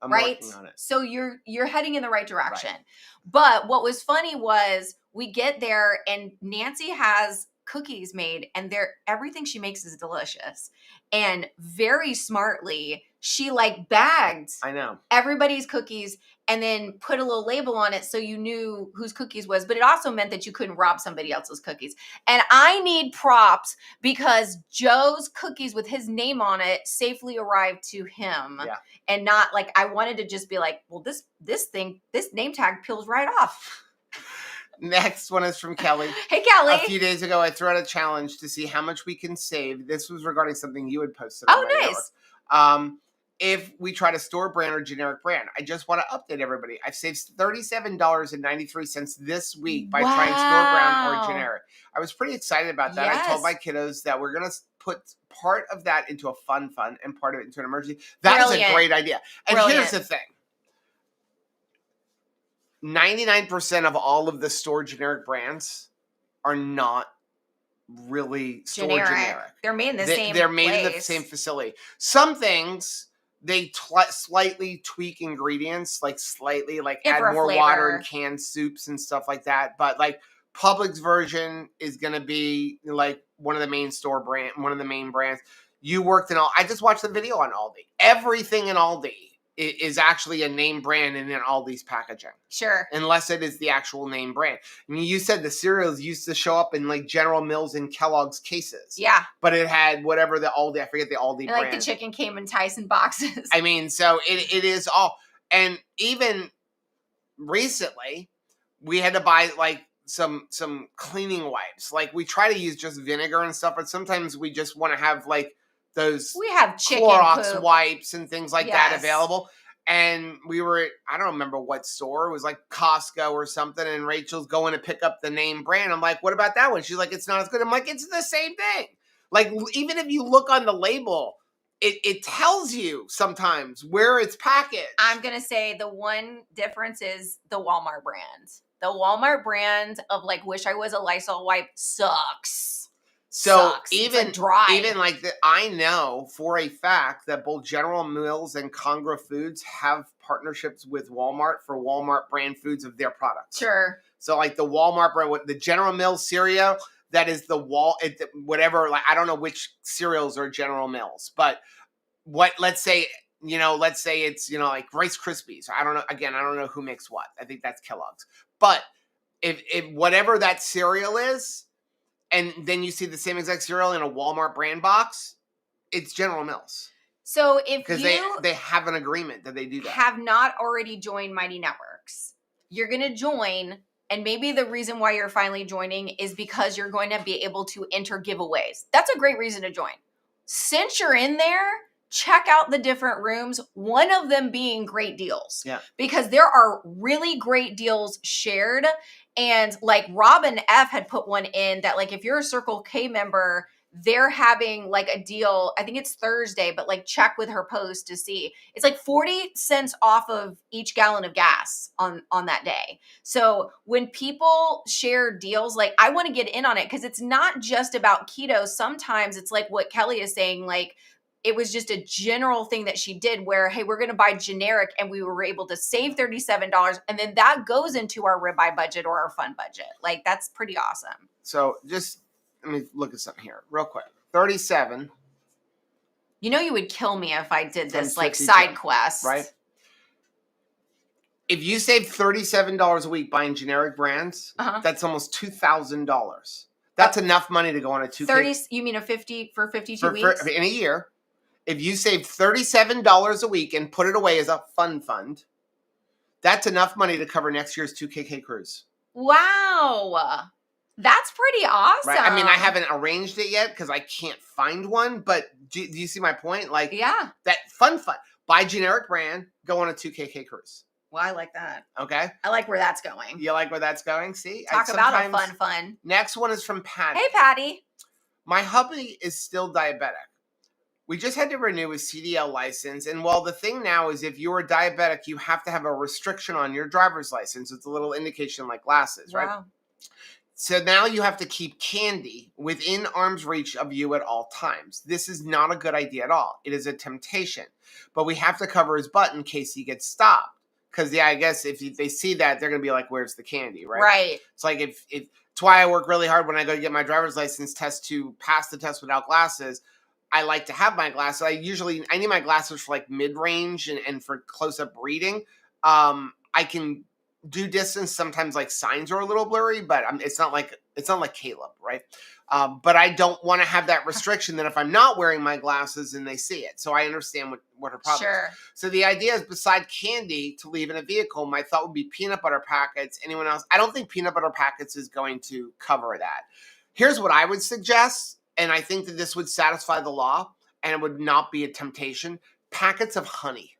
I'm working on it. So you're heading in the right direction. Right. But what was funny was we get there and Nancy has cookies made and everything she makes is delicious. And very smartly, she like bagged everybody's cookies and then put a little label on it so you knew whose cookies was. But it also meant that you couldn't rob somebody else's cookies. And I need props because Joe's cookies with his name on it safely arrived to him. Yeah. And not like, I wanted to just be like, well, this name tag peels right off. Next one is from Kelly. Hey, Kelly. A few days ago, I threw out a challenge to see how much we can save. This was regarding something you had posted. Oh, nice. If we try to store brand or generic brand. I just want to update everybody. I've saved $37.93 this week by trying store brand or generic. I was pretty excited about that. Yes. I told my kiddos that we're going to put part of that into a fun and part of it into an emergency. That is a great idea. And here's the thing. 99% of all of the store generic brands are not really store generic. They're made in the same They're made in the same facility. Some things, they slightly tweak ingredients, like slightly, like add more water and canned soups and stuff like that. But like Publix version is going to be like one of the main brands. You worked in I just watched the video on Aldi. Everything in Aldi is actually a name brand and in Aldi's packaging. Sure. Unless it is the actual name brand. I mean, you said the cereals used to show up in like General Mills and Kellogg's cases. Yeah. But it had whatever the Aldi, I forget the Aldi and brand. Like the chicken came in Tyson boxes. I mean, so it is all. And even recently, we had to buy like some cleaning wipes. Like we try to use just vinegar and stuff, but sometimes we just want to have like those we have chicken Clorox poop. wipes and things like that available. And we were at, I don't remember what store. It was like Costco or something. And Rachel's going to pick up the name brand. I'm like, what about that one? She's like, it's not as good. I'm like, it's the same thing. Like, even if you look on the label, it tells you sometimes where it's packaged. I'm going to say the one difference is the Walmart brand. The Walmart brand of like, wish I was a Lysol wipe sucks. So sucks. even like dry. Even like I know for a fact that both General Mills and Carnivore Foods have partnerships with Walmart for Walmart brand foods of their products. Sure. So like the Walmart brand, the General Mills cereal, that is the whatever. Like I don't know which cereals are General Mills, but let's say it's like Rice Krispies. I don't know. Again, I don't know who makes what. I think that's Kellogg's. But if whatever that cereal is, and then you see the same exact cereal in a Walmart brand box, it's General Mills. So if because they have an agreement that they do that. Have not already joined Mighty Networks, you're going to join, and maybe the reason why you're finally joining is because you're going to be able to enter giveaways. That's a great reason to join. Since you're in there, check out the different rooms, one of them being great deals. Yeah. Because there are really great deals shared. And like Robin F had put one in that like if you're a Circle K member, they're having like a deal. I think it's Thursday, but like check with her post to see. It's like 40 cents off of each gallon of gas on that day. So when people share deals, like I want to get in on it because it's not just about keto. Sometimes it's like what Kelly is saying, like it was just a general thing that she did where, hey, we're going to buy generic and we were able to save $37. And then that goes into our ribeye budget or our fun budget. Like that's pretty awesome. So just let me look at something here real quick. 37. You know, you would kill me if I did this like 52, side quest. Right? If you save $37 a week buying generic brands, that's almost $2,000. That's enough money to go on a 2K. 30, you mean a 50 for 52 weeks? In a year. If you save $37 a week and put it away as a fund, that's enough money to cover next year's 2KK cruise. Wow. That's pretty awesome. Right? I mean, I haven't arranged it yet because I can't find one, but do you see my point? Like, yeah, that fun. Buy generic brand, go on a 2KK cruise. Well, I like that. Okay. I like where that's going. You like where that's going? See? Talk about a fun. Next one is from Patty. Hey, Patty. My hubby is still diabetic. We just had to renew his CDL license. And while the thing now is if you're diabetic, you have to have a restriction on your driver's license. It's a little indication like glasses, right? Wow. So now you have to keep candy within arm's reach of you at all times. This is not a good idea at all. It is a temptation. But we have to cover his butt in case he gets stopped. Because, I guess if they see that, they're going to be like, where's the candy, right? Right. It's like it's why I work really hard when I go to get my driver's license test to pass the test without glasses. I like to have my glasses. I need my glasses for like mid-range and for close-up reading. I can do distance. Sometimes like signs are a little blurry, but it's not like Caleb, right? But I don't want to have that restriction that if I'm not wearing my glasses and they see it. So I understand what her problem is. So the idea is beside candy to leave in a vehicle, my thought would be peanut butter packets. Anyone else? I don't think peanut butter packets is going to cover that. Here's what I would suggest. And I think that this would satisfy the law and it would not be a temptation. Packets of honey.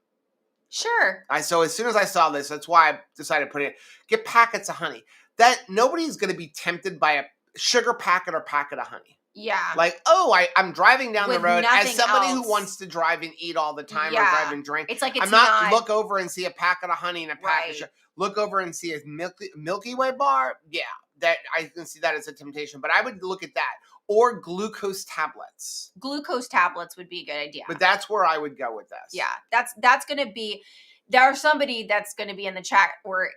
Sure. So as soon as I saw this, that's why I decided to put it in. Get packets of honey. That nobody's going to be tempted by a sugar packet or packet of honey. Yeah. Like, I'm driving down the road as somebody who wants to drive and eat all the time or drive and drink. It's like it's I'm not look over and see a packet of honey and a packet of sugar. Look over and see a Milky Way bar. Yeah, that I can see that as a temptation. But I would look at that. Or glucose tablets. Glucose tablets would be a good idea. But that's where I would go with this. Yeah, that's going to be, there's somebody that's going to be in the chat or,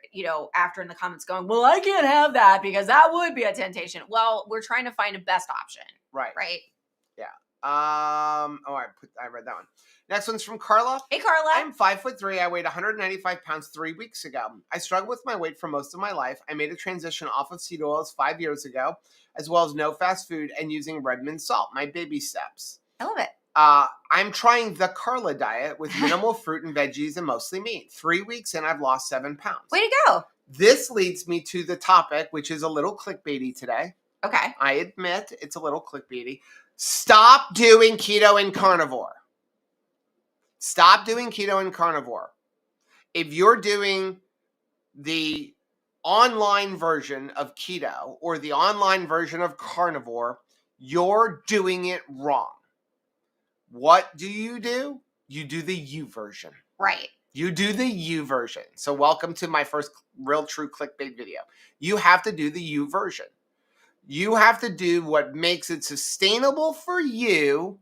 after in the comments going, well, I can't have that because that would be a temptation. Well, we're trying to find a best option. Right. Right. Yeah. I read that one. Next one's from Carla. Hey, Carla. I'm 5'3". I weighed 195 pounds 3 weeks ago. I struggled with my weight for most of my life. I made a transition off of seed oils 5 years ago, as well as no fast food and using Redmond salt. My baby steps. I love it. I'm trying the Carla diet with minimal fruit and veggies and mostly meat. 3 weeks in, I've lost 7 pounds. Way to go. This leads me to the topic, which is a little clickbaity today. Okay. I admit it's a little clickbaity. Stop doing keto and carnivore. Stop doing keto and carnivore. If you're doing the online version of keto or the online version of carnivore, you're doing it wrong. What do? You do the U version. Right. You do the U version. So welcome to my first real true clickbait video. You have to do the U version. You have to do what makes it sustainable for you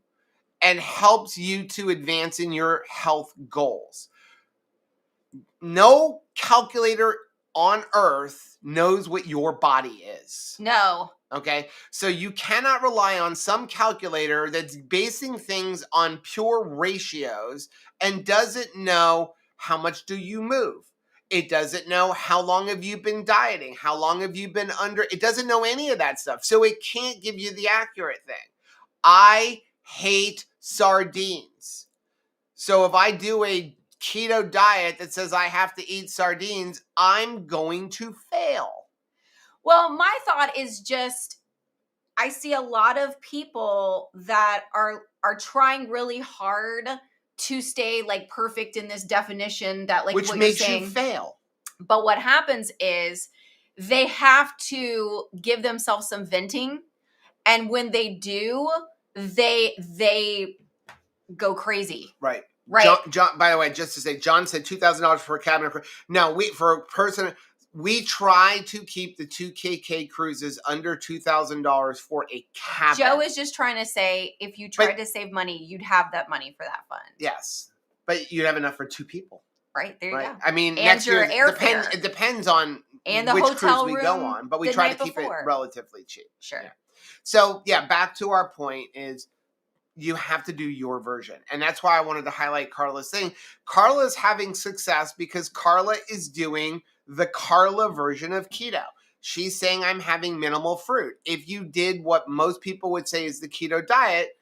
and helps you to advance in your health goals. No calculator on earth knows what your body is. No. Okay? So you cannot rely on some calculator that's basing things on pure ratios and doesn't know how much do you move. It doesn't know how long have you been dieting, how long have you been under. It doesn't know any of that stuff. So it can't give you the accurate thing. I hate sardines. So if I do a keto diet that says I have to eat sardines, I'm going to fail. Well, my thought is just, I see a lot of people that are trying really hard to stay like perfect in this definition that like which what makes you're saying. You fail. But what happens is they have to give themselves some venting, and when they do, they go crazy. Right. Right. John, by the way, just to say, John said $2,000 for a cabin. No, for a person, we try to keep the 2KK cruises under $2,000 for a cabin. Joe is just trying to say, if you tried to save money, you'd have that money for that fund. Yes, but you'd have enough for 2 people. Right, there you go. I mean, and next your year airfare. It depends on and the which hotel cruise we go on, but we try to keep it relatively cheap. Sure. Yeah. So yeah, back to our point is you have to do your version. And that's why I wanted to highlight Carla's thing. Carla's having success because Carla is doing the Carla version of keto. She's saying I'm having minimal fruit. If you did what most people would say is the keto diet,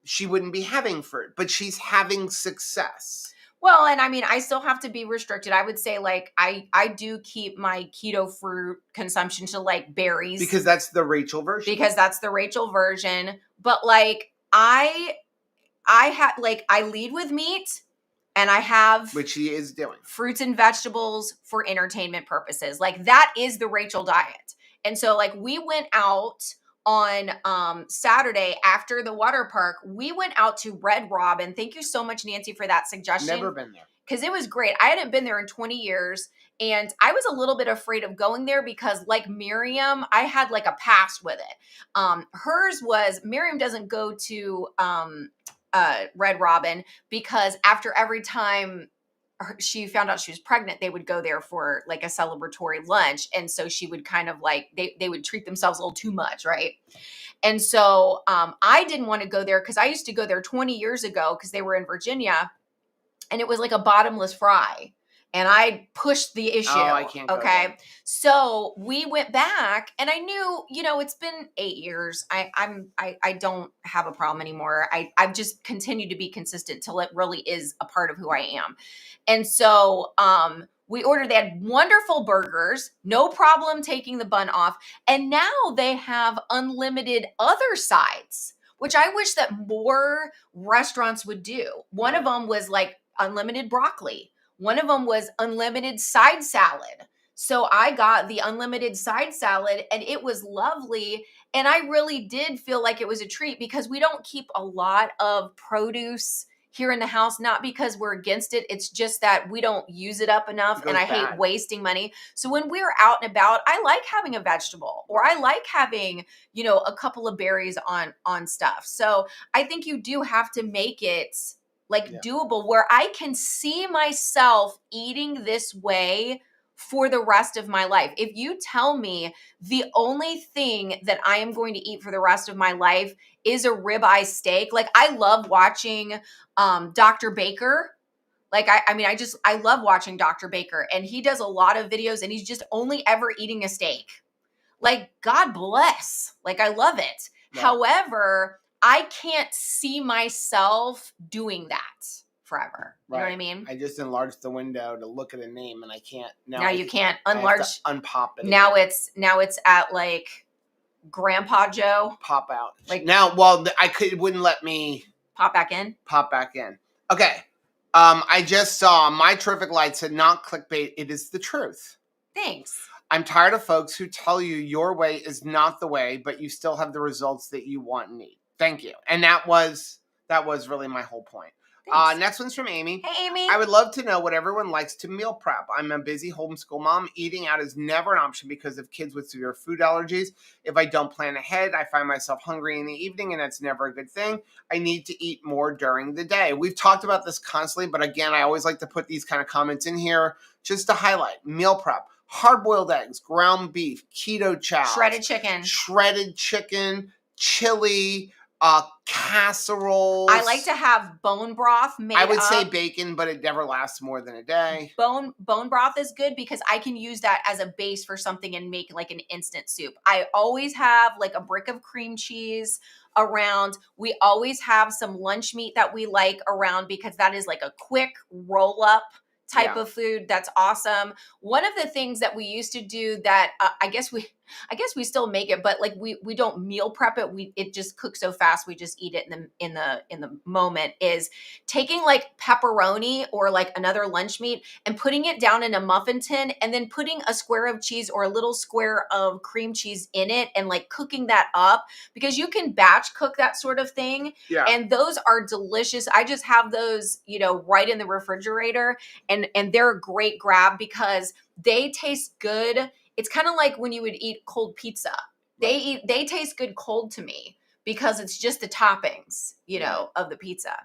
she wouldn't be having fruit, but she's having success. Well, and I mean, I still have to be restricted. I would say like I do keep my keto fruit consumption to like berries. Because that's the Rachel version. But like I have like I lead with meat and I have which she is doing fruits and vegetables for entertainment purposes. Like that is the Rachel diet. And so like we went out on Saturday after the water park. We went out to Red Robin. Thank you so much, Nancy, for that suggestion. Never been there. Because it was great. I hadn't been there in 20 years. And I was a little bit afraid of going there because like Miriam, I had like a past with it. Hers was, Miriam doesn't go to Red Robin because after every time she found out she was pregnant, they would go there for like a celebratory lunch. And so she would kind of like, they would treat themselves a little too much. Right. And so I didn't want to go there because I used to go there 20 years ago because they were in Virginia and it was like a bottomless fry. And I pushed the issue. Oh, I can't go there. So we went back and I knew, you know, it's been 8 years. I don't have a problem anymore. I've just continued to be consistent till it really is a part of who I am. And so we ordered, they had wonderful burgers, no problem taking the bun off. And now they have unlimited other sides, which I wish that more restaurants would do. One of them was like unlimited broccoli. One of them was unlimited side salad. So I got the unlimited side salad and it was lovely. And I really did feel like it was a treat because we don't keep a lot of produce here in the house, not because we're against it. It's just that we don't use it up enough and I hate wasting money. So when we're out and about, I like having a vegetable or I like having, you know, a couple of berries on stuff. So I think you do have to make it doable where I can see myself eating this way for the rest of my life. If you tell me the only thing that I am going to eat for the rest of my life is a ribeye steak, like I love watching Dr. Baker. Like, I love watching Dr. Baker, and he does a lot of videos and he's just only ever eating a steak. Like, God bless. Like, I love it. Right. However, I can't see myself doing that forever. You know what I mean? I just enlarged the window to look at a name and I can't. Now you can't enlarge. Unpop it. Now it's at like Grandpa Joe. Pop out. Like now, well, it wouldn't let me pop back in. Okay. I just saw My Terrific Light said, not clickbait, it is the truth. Thanks. I'm tired of folks who tell you your way is not the way, but you still have the results that you want and need. Thank you. And that was really my whole point. Next one's from Amy. Hey, Amy. I would love to know what everyone likes to meal prep. I'm a busy homeschool mom. Eating out is never an option because of kids with severe food allergies. If I don't plan ahead, I find myself hungry in the evening, and that's never a good thing. I need to eat more during the day. We've talked about this constantly, but again, I always like to put these kind of comments in here just to highlight. Meal prep. Hard-boiled eggs, ground beef, keto chow. Shredded chicken, chili, casseroles. I like to have bone broth made I would say bacon, but it never lasts more than a day. Bone broth is good because I can use that as a base for something and make like an instant soup. I always have like a brick of cream cheese around. We always have some lunch meat that we like around because that is like a quick roll up type of food. That's awesome. One of the things that we used to do that I guess we still make it, but like we don't meal prep it. It just cooks so fast. We just eat it in the moment, is taking like pepperoni or like another lunch meat and putting it down in a muffin tin and then putting a square of cheese or a little square of cream cheese in it and like cooking that up, because you can batch cook that sort of thing. Yeah. And those are delicious. I just have those, right in the refrigerator, and they're a great grab because they taste good. It's kind of like when you would eat cold pizza. Right. They taste good cold to me because it's just the toppings, of the pizza.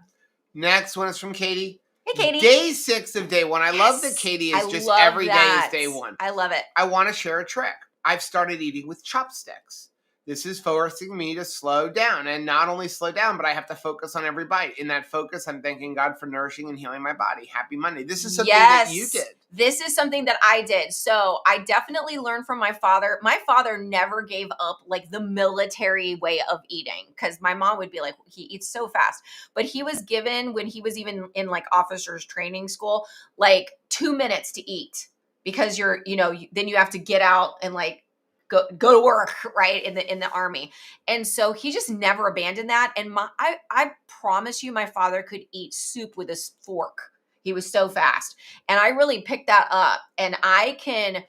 Next one is from Katie. Hey, Katie. Day 6 of day 1. I love that Katie is just every day is day 1. I love it. I want to share a trick. I've started eating with chopsticks. This is forcing me to slow down, and not only slow down, but I have to focus on every bite. In that focus, I'm thanking God for nourishing and healing my body. Happy Monday. This is something that you did. This is something that I did. So I definitely learned from my father. My father never gave up like the military way of eating, because my mom would be like, he eats so fast. But he was given, when he was even in like officers training school, like 2 minutes to eat, because then you have to get out and like go to work, right, in the army. And so he just never abandoned that. And I promise you, my father could eat soup with a fork. He was so fast. And I really picked that up. And I can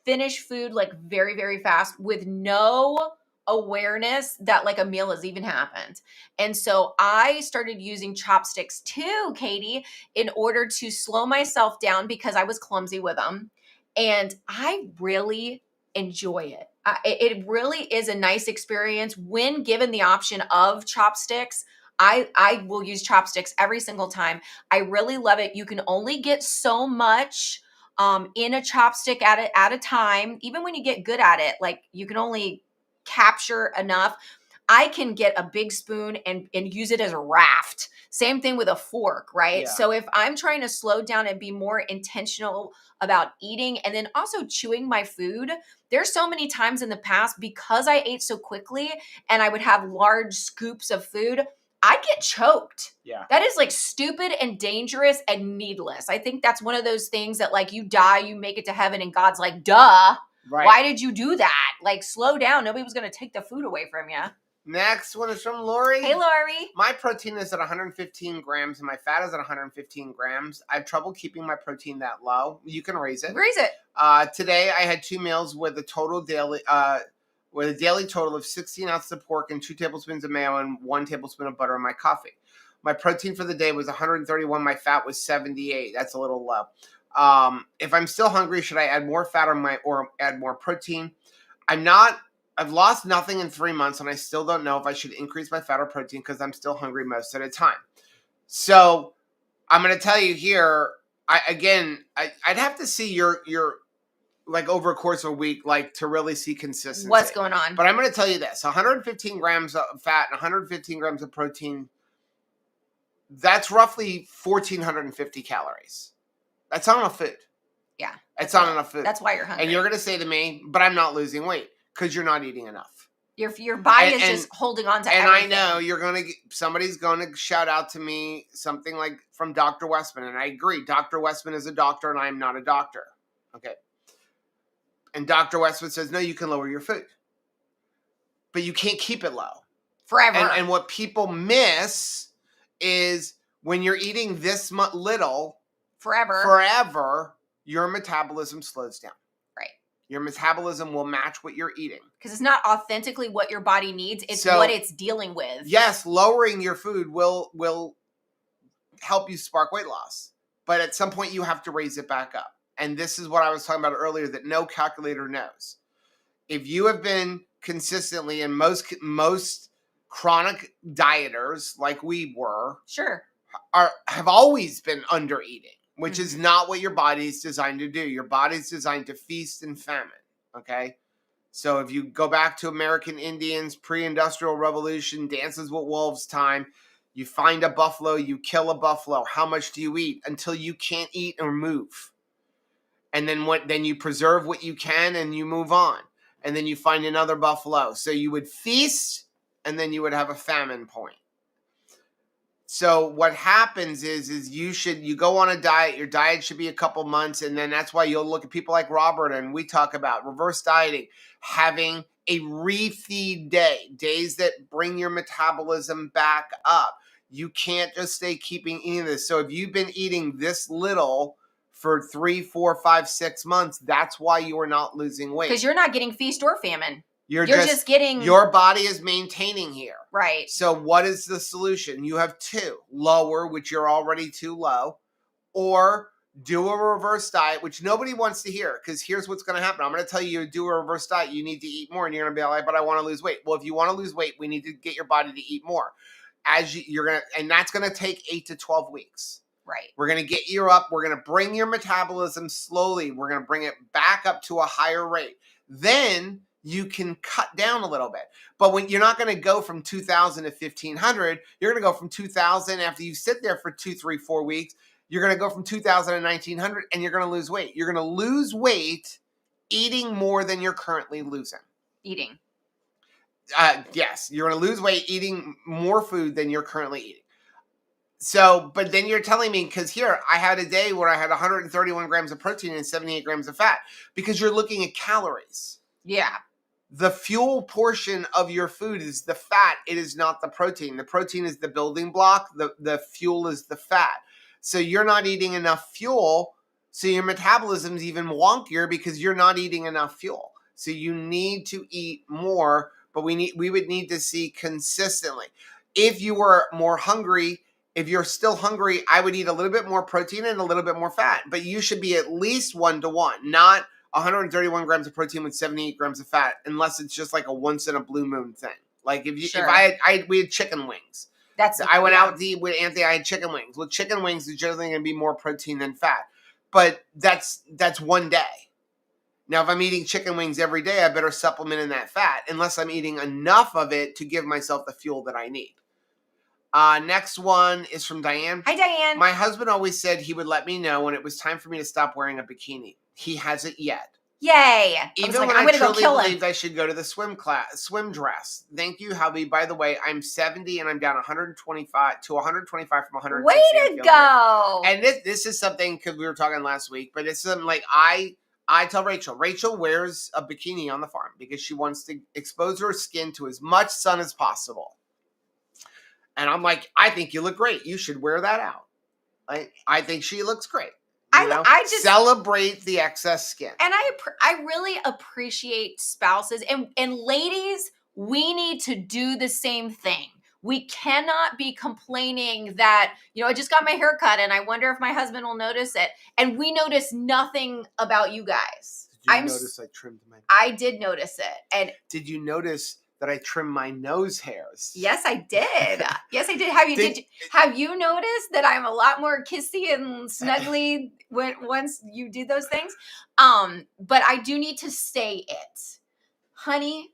finish food like very, very fast with no awareness that like a meal has even happened. And so I started using chopsticks too, Katie, in order to slow myself down because I was clumsy with them. And I really enjoy it. It really is a nice experience when given the option of chopsticks. I will use chopsticks every single time. I really love it. You can only get so much in a chopstick at a time. Even when you get good at it, like you can only capture enough. I can get a big spoon and use it as a raft. Same thing with a fork, right? Yeah. So if I'm trying to slow down and be more intentional about eating and then also chewing my food, there's so many times in the past, because I ate so quickly and I would have large scoops of food, I get choked. Yeah. That is like stupid and dangerous and needless. I think that's one of those things that like you die, you make it to heaven, and God's like, duh. Right. Why did you do that? Like, slow down. Nobody was going to take the food away from you. Next one is from Lori. Hey, Lori. My protein is at 115 grams and my fat is at 115 grams. I have trouble keeping my protein that low. You can raise it. Raise it. Today I had 2 meals with a daily total of 16 ounces of pork and 2 tablespoons of mayo and 1 tablespoon of butter in my coffee. My protein for the day was 131. My fat was 78. That's a little low. If I'm still hungry, should I add more fat or add more protein? I've lost nothing in 3 months, and I still don't know if I should increase my fat or protein because I'm still hungry most of the time. So I'm going to tell you here, I'd have to see your like over a course of a week, like to really see consistency. What's going on? But I'm going to tell you this: 115 grams of fat and 115 grams of protein. That's roughly 1,450 calories. That's not enough food. Yeah, it's not enough food. That's why you're hungry. And you're going to say to me, "But I'm not losing weight," because you're not eating enough. Your body is just holding on to everything. And I know you're going to, somebody's going to shout out to me something like from Dr. Westman. And I agree. Dr. Westman is a doctor and I am not a doctor. Okay. And Dr. Westman says, no, you can lower your food. But you can't keep it low. Forever. And what people miss is when you're eating this little. Forever, your metabolism slows down. Right. Your metabolism will match what you're eating. Because it's not authentically what your body needs. It's what it's dealing with. Yes, lowering your food will help you spark weight loss. But at some point, you have to raise it back up. And this is what I was talking about earlier that no calculator knows. If you have been consistently, and most chronic dieters like we were, sure, have always been under eating. Which is not what your body is designed to do. Your body is designed to feast and famine, okay? So if you go back to American Indians, pre-industrial revolution, Dances with Wolves time, you find a buffalo, you kill a buffalo. How much do you eat? Until you can't eat or move. And then you preserve what you can and you move on. And then you find another buffalo. So you would feast and then you would have a famine point. So what happens is you go on a diet. Your diet should be a couple months, and then that's why you'll look at people like Robert, and we talk about reverse dieting, having a refeed day, days that bring your metabolism back up. You can't just stay eating this. So if you've been eating this little for 3, 4, 5, 6 months, that's why you are not losing weight. Because you're not getting feast or famine. You're just getting... Your body is maintaining here. Right. So what is the solution? You have two. Lower, which you're already too low, or do a reverse diet, which nobody wants to hear, because here's what's going to happen. I'm going to tell you to do a reverse diet. You need to eat more, and you're going to be like, but I want to lose weight. Well, if you want to lose weight, we need to get your body to eat more. And that's going to take 8 to 12 weeks. Right. We're going to get you up. We're going to bring your metabolism slowly. We're going to bring it back up to a higher rate. Then you can cut down a little bit. But when you're not going to go from 2,000 to 1,500, you're going to go from 2,000 after you sit there for 2, 3, 4 weeks. You're going to go from 2,000 to 1,900 and you're going to lose weight. You're going to lose weight eating more than you're currently losing. Eating. Yes, you're going to lose weight eating more food than you're currently eating. So, but then you're telling me, because here, I had a day where I had 131 grams of protein and 78 grams of fat, because you're looking at calories. Yeah. The fuel portion of your food is the fat. It is not the protein. The protein is the building block. The fuel is the fat. So you're not eating enough fuel. So your metabolism is even wonkier because you're not eating enough fuel. So you need to eat more, but we would need to see consistently. If you were more hungry, if you're still hungry, I would eat a little bit more protein and a little bit more fat. But you should be at least 1-to-1, not 131 grams of protein with 78 grams of fat, unless it's just like a once in a blue moon thing. Like if we had chicken wings. I went out to eat with Anthony. I had chicken wings. Well, chicken wings is generally going to be more protein than fat, but that's one day. Now, if I'm eating chicken wings every day, I better supplement in that fat, unless I'm eating enough of it to give myself the fuel that I need. Next one is from Diane. Hi, Diane. My husband always said he would let me know when it was time for me to stop wearing a bikini. He hasn't yet. Yay. Even when I truly believed I should go to the swim dress. Thank you, hubby. By the way, I'm 70 and I'm down 125 to 125 from 160. Way to go. And this is something, because we were talking last week, but it's something like I tell Rachel wears a bikini on the farm because she wants to expose her skin to as much sun as possible. And I'm like, I think you look great. You should wear that out. I think she looks great. I just celebrate the excess skin. And I really appreciate spouses and ladies, we need to do the same thing. We cannot be complaining that, I just got my hair cut and I wonder if my husband will notice it. And we notice nothing about you guys. Did you notice I trimmed my hair? I did notice it. And did you notice that I trim my nose hairs. Yes, I did. Yes, I did. Have you noticed that I'm a lot more kissy and snuggly once you do those things? But I do need to say it. Honey,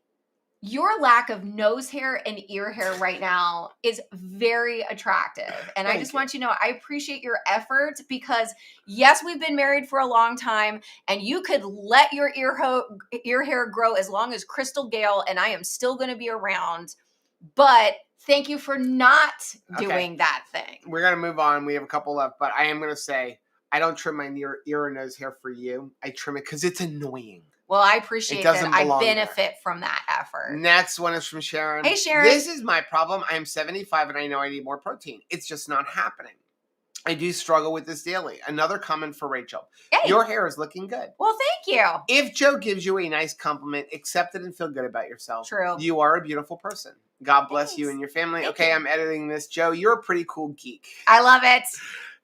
your lack of nose hair and ear hair right now is very attractive. And I just want you to know, I appreciate your efforts because yes, we've been married for a long time and you could let your ear hair grow as long as Crystal Gale and I am still going to be around. But thank you for not doing that thing. We're going to move on. We have a couple left, but I am going to say, I don't trim my ear or nose hair for you. I trim it because it's annoying. Well, I appreciate that. I benefit from that effort. Next one is from Sharon. Hey, Sharon. This is my problem. I am 75 and I know I need more protein. It's just not happening. I do struggle with this daily. Another comment for Rachel. Hey. Your hair is looking good. Well, thank you. If Joe gives you a nice compliment, accept it and feel good about yourself. True. You are a beautiful person. God bless you and your family. Thank you. I'm editing this. Joe, you're a pretty cool geek. I love it.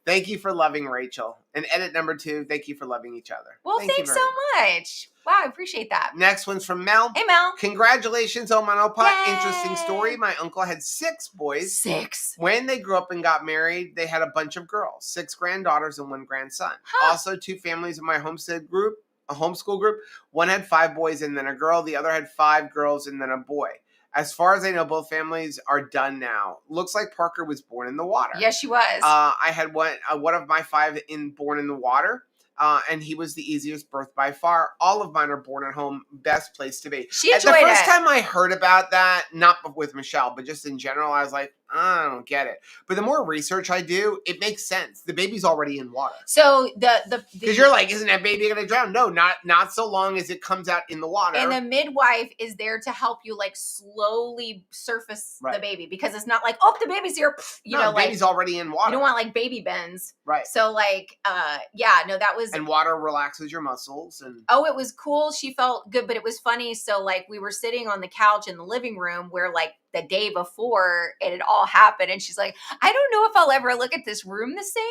Thank you for loving Rachel. And edit number 2, thank you for loving each other. Well, thanks so much. Wow, I appreciate that. Next one's from Mel. Hey, Mel. Congratulations, Omanopa. Interesting story. My uncle had 6 boys. 6. When they grew up and got married, they had a bunch of girls, 6 granddaughters and 1 grandson. Huh. Also, 2 families in my homestead group, a homeschool group. One had 5 boys and then a girl. The other had 5 girls and then a boy. As far as I know, both families are done now. Looks like Parker was born in the water. Yes, she was. I had one of my 5 born in the water. And he was the easiest birth by far. All of mine are born at home. Best place to be. She enjoyed it. The first time I heard about that, not with Michelle, but just in general, I was like, I don't get it. But the more research I do, it makes sense. The baby's already in water. So because you're like, isn't that baby going to drown? No, not so long as it comes out in the water. And the midwife is there to help you like slowly surface the baby because it's not like, oh, the baby's here. The baby's already in water. You don't want like baby bends. Right. So like, that was. And water relaxes your muscles. And oh, it was cool. She felt good, but it was funny. So like we were sitting on the couch in the living room where like the day before it had all happened. And she's like, I don't know if I'll ever look at this room the same.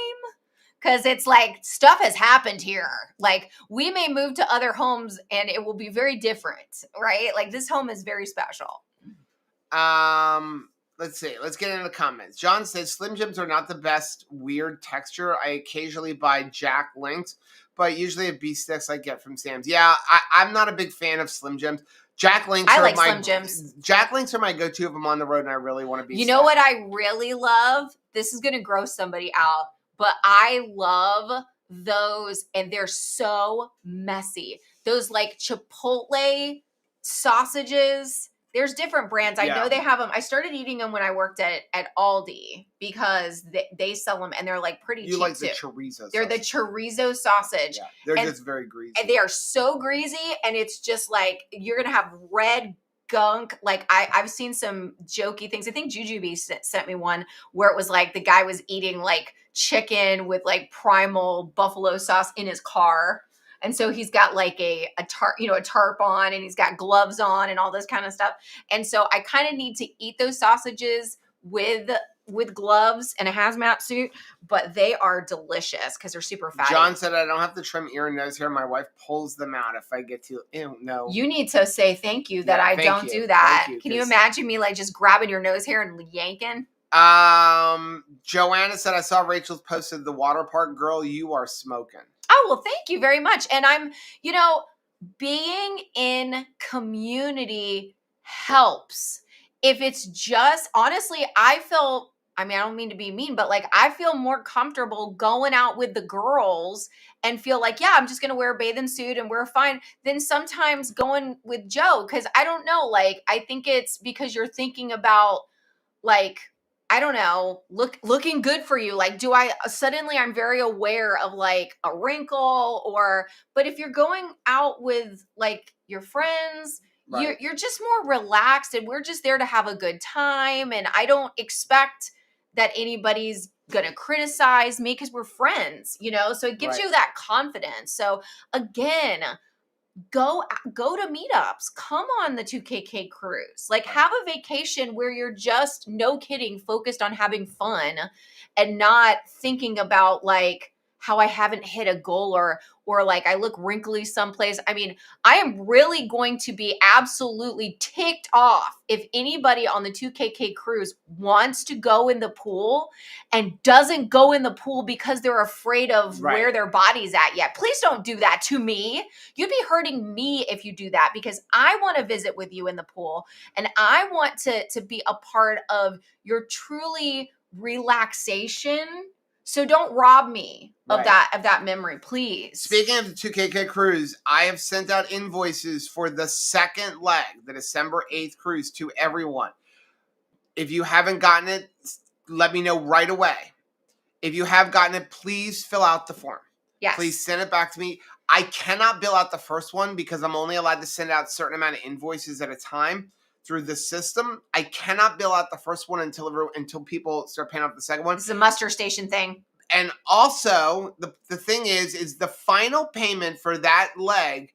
Cause it's like stuff has happened here. Like we may move to other homes and it will be very different, right? Like this home is very special. Let's see. Let's get into the comments. John says Slim Jims are not the best weird texture. I occasionally buy Jack Links, but usually a beef sticks I get from Sam's. Yeah, I'm not a big fan of Slim Jims. Jack Links Slim Jims. Jack Links are my go-to if I'm on the road and I really want to be. You know what I really love? This is going to gross somebody out, but I love those and they're so messy. Those like Chipotle sausages. There's different brands. I know they have them. I started eating them when I worked at Aldi because they sell them and they're like pretty cheap. You like the chorizo They're the chorizo sausage. Yeah, they're just very greasy. And they are so greasy and it's just like you're going to have red gunk. Like I've seen some jokey things. I think Jujubee sent me one where it was like the guy was eating like chicken with like primal buffalo sauce in his car. And so he's got like a tarp on and he's got gloves on and all this kind of stuff. And so I kind of need to eat those sausages with gloves and a hazmat suit, but they are delicious because they're super fatty. John said I don't have to trim ear and nose hair. My wife pulls them out if I get to. Ew, no. You need to say thank you that I don't do that. Can you imagine me like just grabbing your nose hair and yanking? Joanna said I saw Rachel's posted the water park girl. You are smoking. Oh, well, thank you very much. And I'm, being in community helps. If it's just, honestly, I don't mean to be mean, but like I feel more comfortable going out with the girls and feel like, yeah, I'm just going to wear a bathing suit and we're fine than sometimes going with Joe. Cause I don't know, like, I think it's because you're thinking about like, I don't know, looking good for you. Like, I'm very aware of like a wrinkle but if you're going out with like your friends, right. you're just more relaxed and we're just there to have a good time. And I don't expect that anybody's going to criticize me because we're friends, so it gives you that confidence. So again, go to meetups, come on the 2KK cruise, like have a vacation where you're just, no kidding, focused on having fun and not thinking about like how I haven't hit a goal or like I look wrinkly someplace. I mean, I am really going to be absolutely ticked off if anybody on the 2KK cruise wants to go in the pool and doesn't go in the pool because they're afraid of where their body's at yet. Please don't do that to me. You'd be hurting me if you do that, because I want to visit with you in the pool and I want to be a part of your truly relaxation. So don't rob me of that memory, please. Speaking of the 2KK cruise, I have sent out invoices for the second leg, the December 8th cruise, to everyone. If you haven't gotten it, let me know right away. If you have gotten it, please fill out the form. Yes. Please send it back to me. I cannot bill out the first one because I'm only allowed to send out a certain amount of invoices at a time through the system. I cannot bill out the first one until people start paying off the second one. This is a muster station thing. And also, the thing is the final payment for that leg,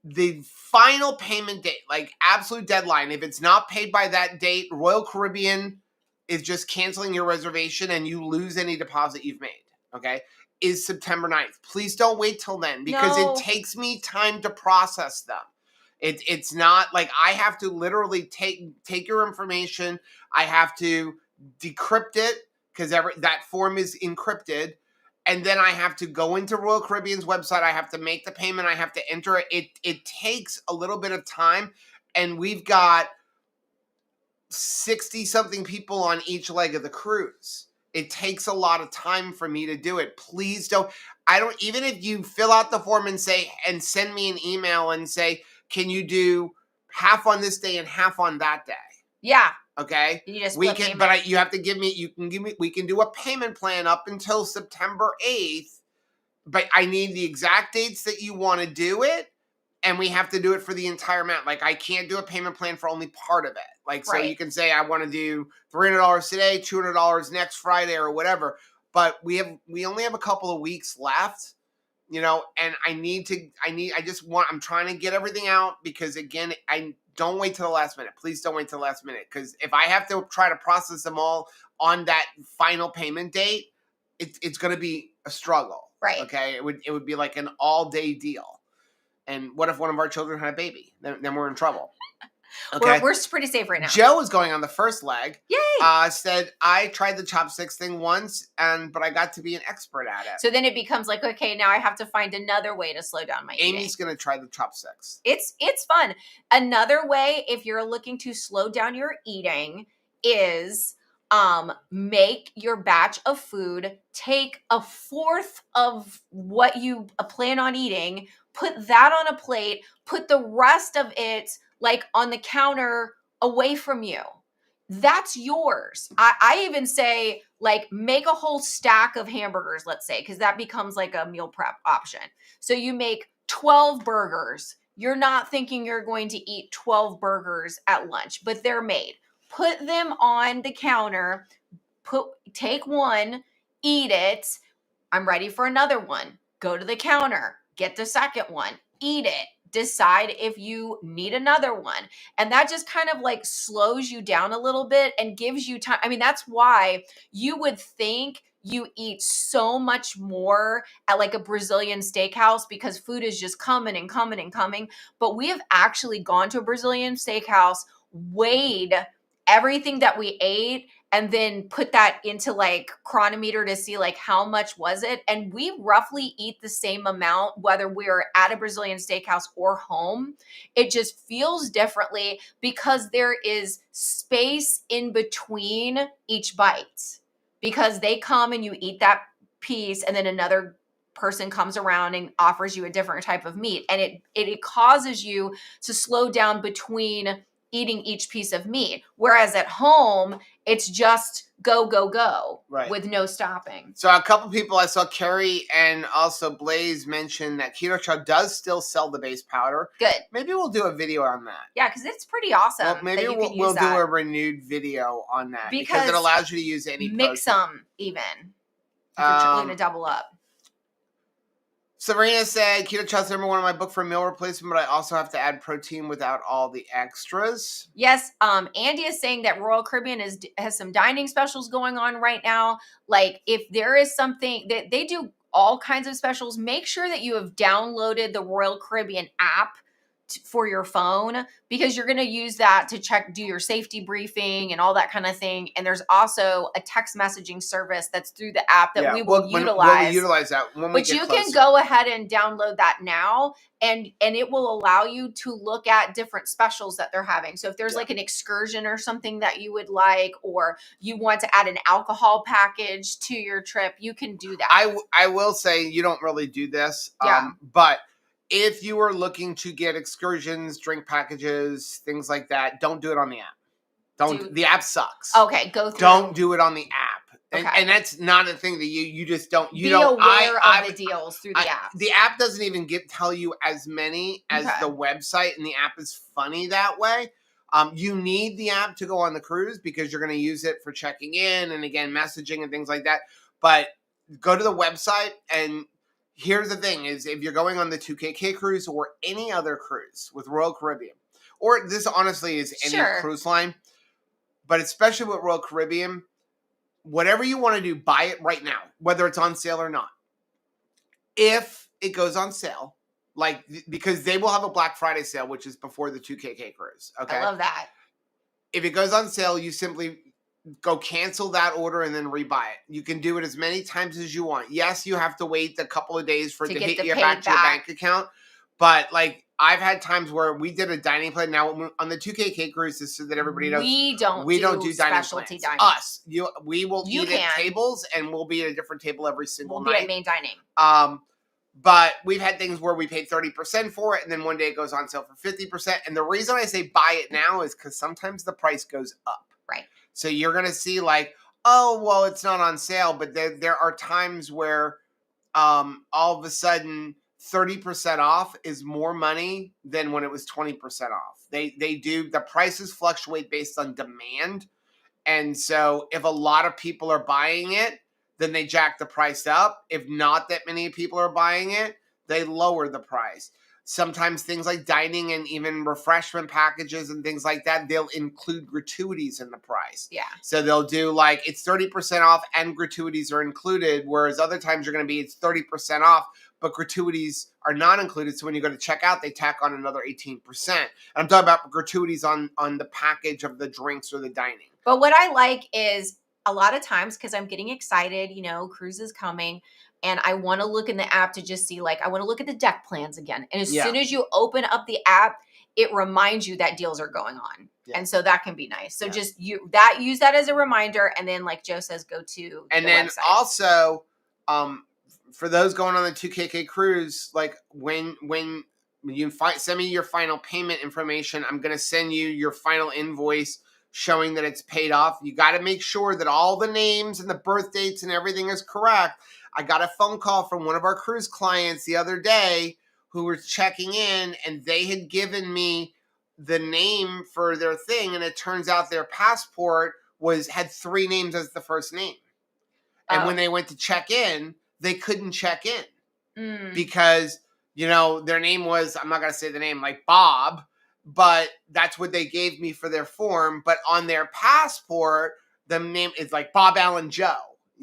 the final payment date, like absolute deadline, if it's not paid by that date, Royal Caribbean is just canceling your reservation and you lose any deposit you've made, okay, is September 9th. Please don't wait till then because it takes me time to process them. It's not like I have to literally take your information. I have to decrypt it because that form is encrypted. And then I have to go into Royal Caribbean's website. I have to make the payment. I have to enter it. It takes a little bit of time. And we've got 60-something people on each leg of the cruise. It takes a lot of time for me to do it. Please don't. Even if you fill out the form and send me an email and say, can you do half on this day and half on that day? Yeah. Okay. You just we can, but you have to give me. We can do a payment plan up until September 8th. But I need the exact dates that you want to do it, and we have to do it for the entire amount. Like I can't do a payment plan for only part of it. Like so, you can say I want to do $300 today, $200 next Friday, or whatever. But we only have a couple of weeks left. And I'm trying to get everything out because again, I don't wait till the last minute. Please don't wait till the last minute. Because if I have to try to process them all on that final payment date, it's going to be a struggle. Right. Okay. It would be like an all day deal. And what if one of our children had a baby? Then we're in trouble. Okay. We're pretty safe right now. Joe is going on the first leg. Yay! Said, I tried the chopsticks thing once, but I got to be an expert at it. So then it becomes like, okay, now I have to find another way to slow down my eating. Amy's going to try the chopsticks. It's fun. Another way, if you're looking to slow down your eating, is make your batch of food, take a fourth of what you plan on eating, put that on a plate, put the rest of it like on the counter away from you. That's yours. I even say like make a whole stack of hamburgers, let's say, because that becomes like a meal prep option. So you make 12 burgers. You're not thinking you're going to eat 12 burgers at lunch, but they're made. Put them on the counter, take one, eat it. I'm ready for another one. Go to the counter, get the second one, eat it. Decide if you need another one. And that just kind of like slows you down a little bit and gives you time. I mean, that's why you would think you eat so much more at like a Brazilian steakhouse because food is just coming and coming and coming. But we have actually gone to a Brazilian steakhouse, weighed everything that we ate, and then put that into like Chronometer to see like how much was it. And we roughly eat the same amount, whether we're at a Brazilian steakhouse or home. It just feels differently because there is space in between each bite, because they come and you eat that piece and then another person comes around and offers you a different type of meat. And it causes you to slow down between eating each piece of meat. Whereas at home, it's just go, go, go with no stopping. So a couple people I saw, Carrie and also Blaze, mentioned that Keto Chow does still sell the base powder. Good. Maybe we'll do a video on that. Yeah, because it's pretty awesome. Well, maybe we'll do a renewed video on that because it allows you to use any mix them even if you're going to double up. Sabrina said, Keto Chow's number one on my book for meal replacement, but I also have to add protein without all the extras. Yes, Andy is saying that Royal Caribbean has some dining specials going on right now. Like if there is something that they do all kinds of specials. Make sure that you have downloaded the Royal Caribbean app for your phone, because you're going to use that to do your safety briefing and all that kind of thing. And there's also a text messaging service that's through the app that we will utilize. We'll utilize that when we get you closer. Can go ahead and download that now, and it will allow you to look at different specials that they're having. So if there's like an excursion or something that you would like, or you want to add an alcohol package to your trip, you can do that. I will say, you don't really do this, but if you are looking to get excursions, drink packages, things like that, don't do it on the app. The app sucks. Okay, go through. Don't do it on the app. Okay. And that's not a thing that you just don't. Be aware of the deals through the app. The app doesn't even tell you as many as the website, and the app is funny that way. You need the app to go on the cruise because you're going to use it for checking in and, again, messaging and things like that. But go to the website, and here's the thing is, if you're going on the 2KK cruise or any other cruise with Royal Caribbean, or this honestly is any cruise line, but especially with Royal Caribbean, whatever you want to do, buy it right now, whether it's on sale or not. If it goes on sale, because they will have a Black Friday sale, which is before the 2KK cruise. Okay. I love that. If it goes on sale, you simply go cancel that order and then rebuy it. You can do it as many times as you want. Yes, you have to wait a couple of days for it to hit you back to your bank account. But I've had times where we did a dining plan. Now on the 2KK cruises, so that everybody knows, we don't do specialty dining. We will eat at tables, and we'll be at a different table every single night. We'll be at main dining. But we've had things where we paid 30% for it, and then one day it goes on sale for 50%. And the reason I say buy it now is because sometimes the price goes up. Right. So you're going to see oh, well, it's not on sale. But there are times where all of a sudden 30% off is more money than when it was 20% off. The prices fluctuate based on demand. And so if a lot of people are buying it, then they jack the price up. If not that many people are buying it, they lower the price. Sometimes things like dining and even refreshment packages and things like that, they'll include gratuities in the price. Yeah. So they'll do it's 30% off and gratuities are included, whereas other times you're going to be it's 30% off, but gratuities are not included. So when you go to checkout, they tack on another 18%. And I'm talking about gratuities on the package of the drinks or the dining. But what I like is, a lot of times, because I'm getting excited, cruise is coming, and I want to look in the app to just see, I want to look at the deck plans again. And as soon as you open up the app, it reminds you that deals are going on. Yeah. And so that can be nice. So just use that as a reminder. And then, like Joe says, go to and the then website. Also, for those going on the 2KK cruise, when you send me your final payment information, I'm going to send you your final invoice showing that it's paid off. You got to make sure that all the names and the birth dates and everything is correct. I got a phone call from one of our cruise clients the other day who was checking in, and they had given me the name for their thing, and it turns out their passport had 3 names as the first name. And when they went to check in, they couldn't check in because, their name was, I'm not going to say the name, Bob, but that's what they gave me for their form. But on their passport, the name is Bob Allen Joe,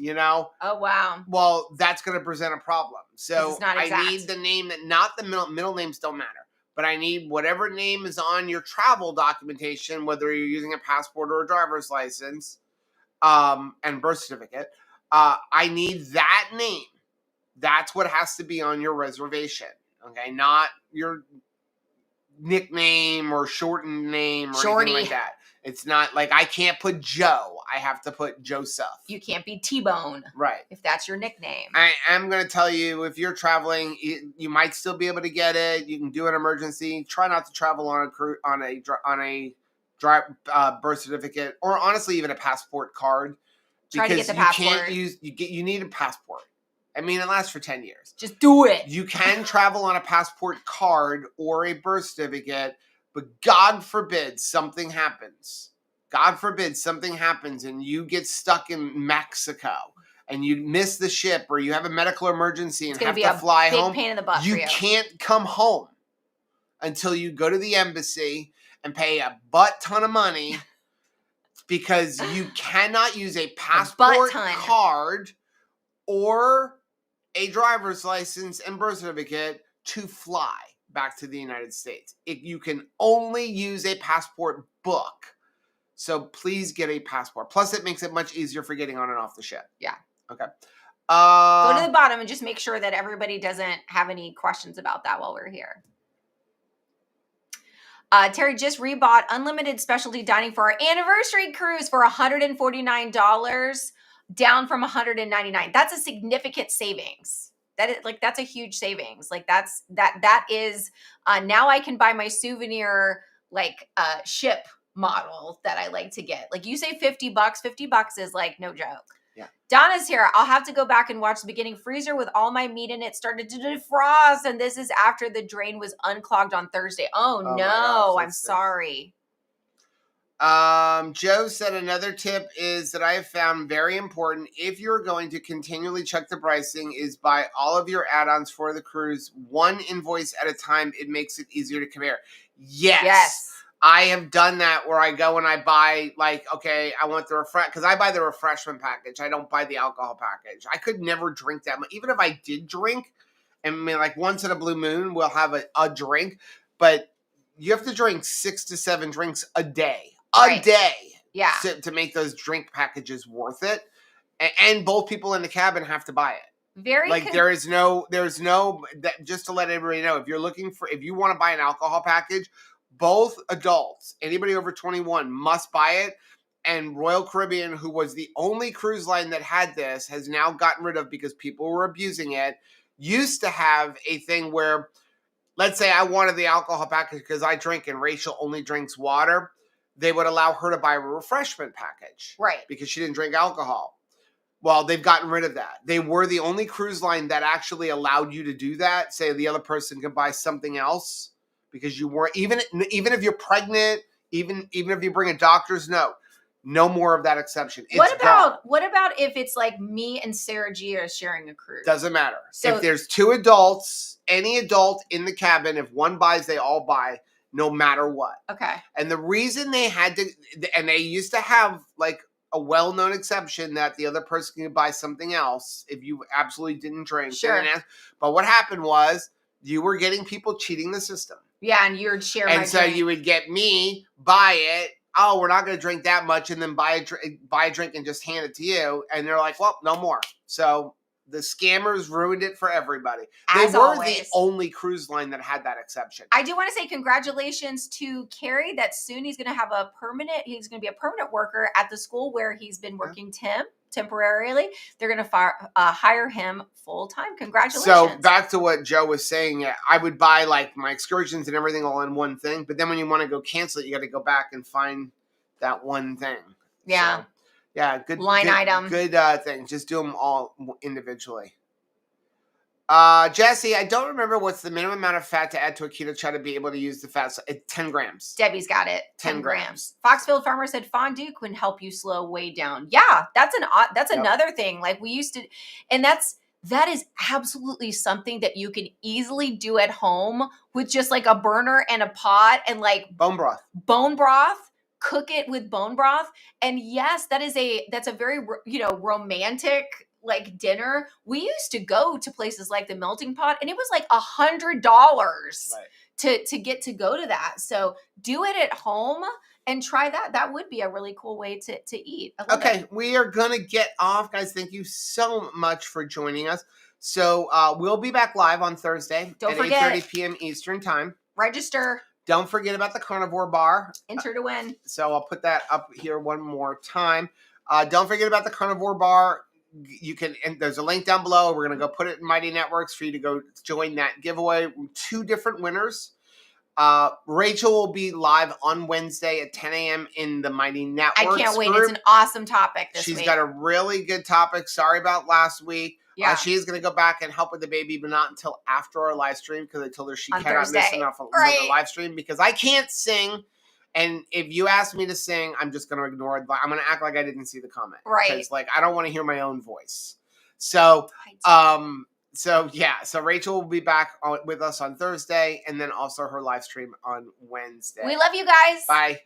Oh, wow. Well, that's going to present a problem. So I need the name that, not the middle names don't matter, but I need whatever name is on your travel documentation, whether you're using a passport or a driver's license, and birth certificate. I need that name. That's what has to be on your reservation. Okay. Not your nickname or shortened name or anything like that. It's not I can't put Joe. I have to put Joseph. You can't be T-Bone. Right. If that's your nickname. I am going to tell you, if you're traveling, you might still be able to get it. You can do an emergency. Try not to travel on a birth certificate, or honestly even a passport card. Try to get the passport. You need a passport. I mean, it lasts for 10 years. Just do it. You can travel on a passport card or a birth certificate, but God forbid something happens. God forbid something happens and you get stuck in Mexico and you miss the ship, or you have a medical emergency and have to fly home. Pain in the butt you can't come home until you go to the embassy and pay a butt ton of money, because you cannot use a passport card or a driver's license and birth certificate to fly back to the United States. You can only use a passport book. So please get a passport. Plus, it makes it much easier for getting on and off the ship. Yeah. Okay. Go to the bottom and just make sure that everybody doesn't have any questions about that while we're here. Terry just rebought unlimited specialty dining for our anniversary cruise for $149, down from $199. That's a significant savings. That's a huge savings. Like that is now I can buy my souvenir ship model that I like to get. Like you say $50, $50 is like no joke. Yeah. Donna's here. I'll have to go back and watch the beginning freezer with all my meat in it started to defrost. And this is after the drain was unclogged on Thursday. Oh no, gosh, I'm sorry. Joe said another tip is that I have found very important if you're going to continually check the pricing is buy all of your add-ons for the cruise one invoice at a time. It makes it easier to compare. Yes. I have done that where I go and I buy okay, I want the because I buy the refreshment package. I don't buy the alcohol package. I could never drink that much. Even if I did drink, and I mean, once in a blue moon, we'll have a drink, but you have to drink 6 to 7 drinks a day. A day. Yeah. To make those drink packages worth it. And both people in the cabin have to buy it. There's no, just to let everybody know, if you want to buy an alcohol package, both adults, anybody over 21 must buy it. And Royal Caribbean, who was the only cruise line that had this, has now gotten rid of because people were abusing it. Used to have a thing where, let's say I wanted the alcohol package because I drink and Rachel only drinks water. They would allow her to buy a refreshment package. Right. Because she didn't drink alcohol. Well, they've gotten rid of that. They were the only cruise line that actually allowed you to do that. Say the other person can buy something else because you weren't, even if you're pregnant, even if you bring a doctor's note, no more of that exception. What about if it's like me and Sarah G are sharing a cruise? Doesn't matter. So if there's 2 adults, any adult in the cabin, if one buys, they all buy, no matter what. Okay. And the reason they had to, and they used to have a well-known exception that the other person could buy something else if you absolutely didn't drink. Sure. But what happened was you were getting people cheating the system. Yeah, and you'd share my drink. And so you would get me, buy it. Oh, we're not going to drink that much, and then buy a drink and just hand it to you. And they're like, well, no more. So the scammers ruined it for everybody. They were the only cruise line that had that exception. I do want to say congratulations to Carrie that soon he's going to be a permanent worker at the school where he's been working temporarily. They're going to hire him full time. Congratulations. So back to what Joe was saying, I would buy my excursions and everything all in one thing. But then when you want to go cancel it, you got to go back and find that one thing. Yeah. So, yeah, good line item. Good thing. Just do them all individually. Jesse, I don't remember what's the minimum amount of fat to add to a keto chow to be able to use the fat. So 10 grams. Debbie's got it. 10 grams. Foxfield Farmer said fondue can help you slow weight down. Yeah, that's another thing. We used to, and that is absolutely something that you can easily do at home with just a burner and a pot and bone broth. Cook it with bone broth. And yes, that's a very, romantic dinner. We used to go to places like the Melting Pot and it was $100 to get to go to that. So do it at home and try that. That would be a really cool way to eat. Okay. We are going to get off, guys. Thank you so much for joining us. So we'll be back live on Thursday at 8:30 p.m. Eastern time. Register. Don't forget about the Carnivore bar. Enter to win. So I'll put that up here one more time. Don't forget about the Carnivore bar. You can, and there's a link down below. We're going to go put it in Mighty Networks for you to go join that giveaway. 2 different winners. Rachel will be live on Wednesday at 10 a.m. in the Mighty Networks. I can't wait. It's an awesome topic this week. She's got a really good topic. Sorry about last week. Yeah. She is going to go back and help with the baby, but not until after our live stream because I told her she cannot miss enough of the live stream because I can't sing. And if you ask me to sing, I'm just going to ignore it. I'm going to act like I didn't see the comment. Right. Because I don't want to hear my own voice. So, so Rachel will be back with us on Thursday and then also her live stream on Wednesday. We love you guys. Bye.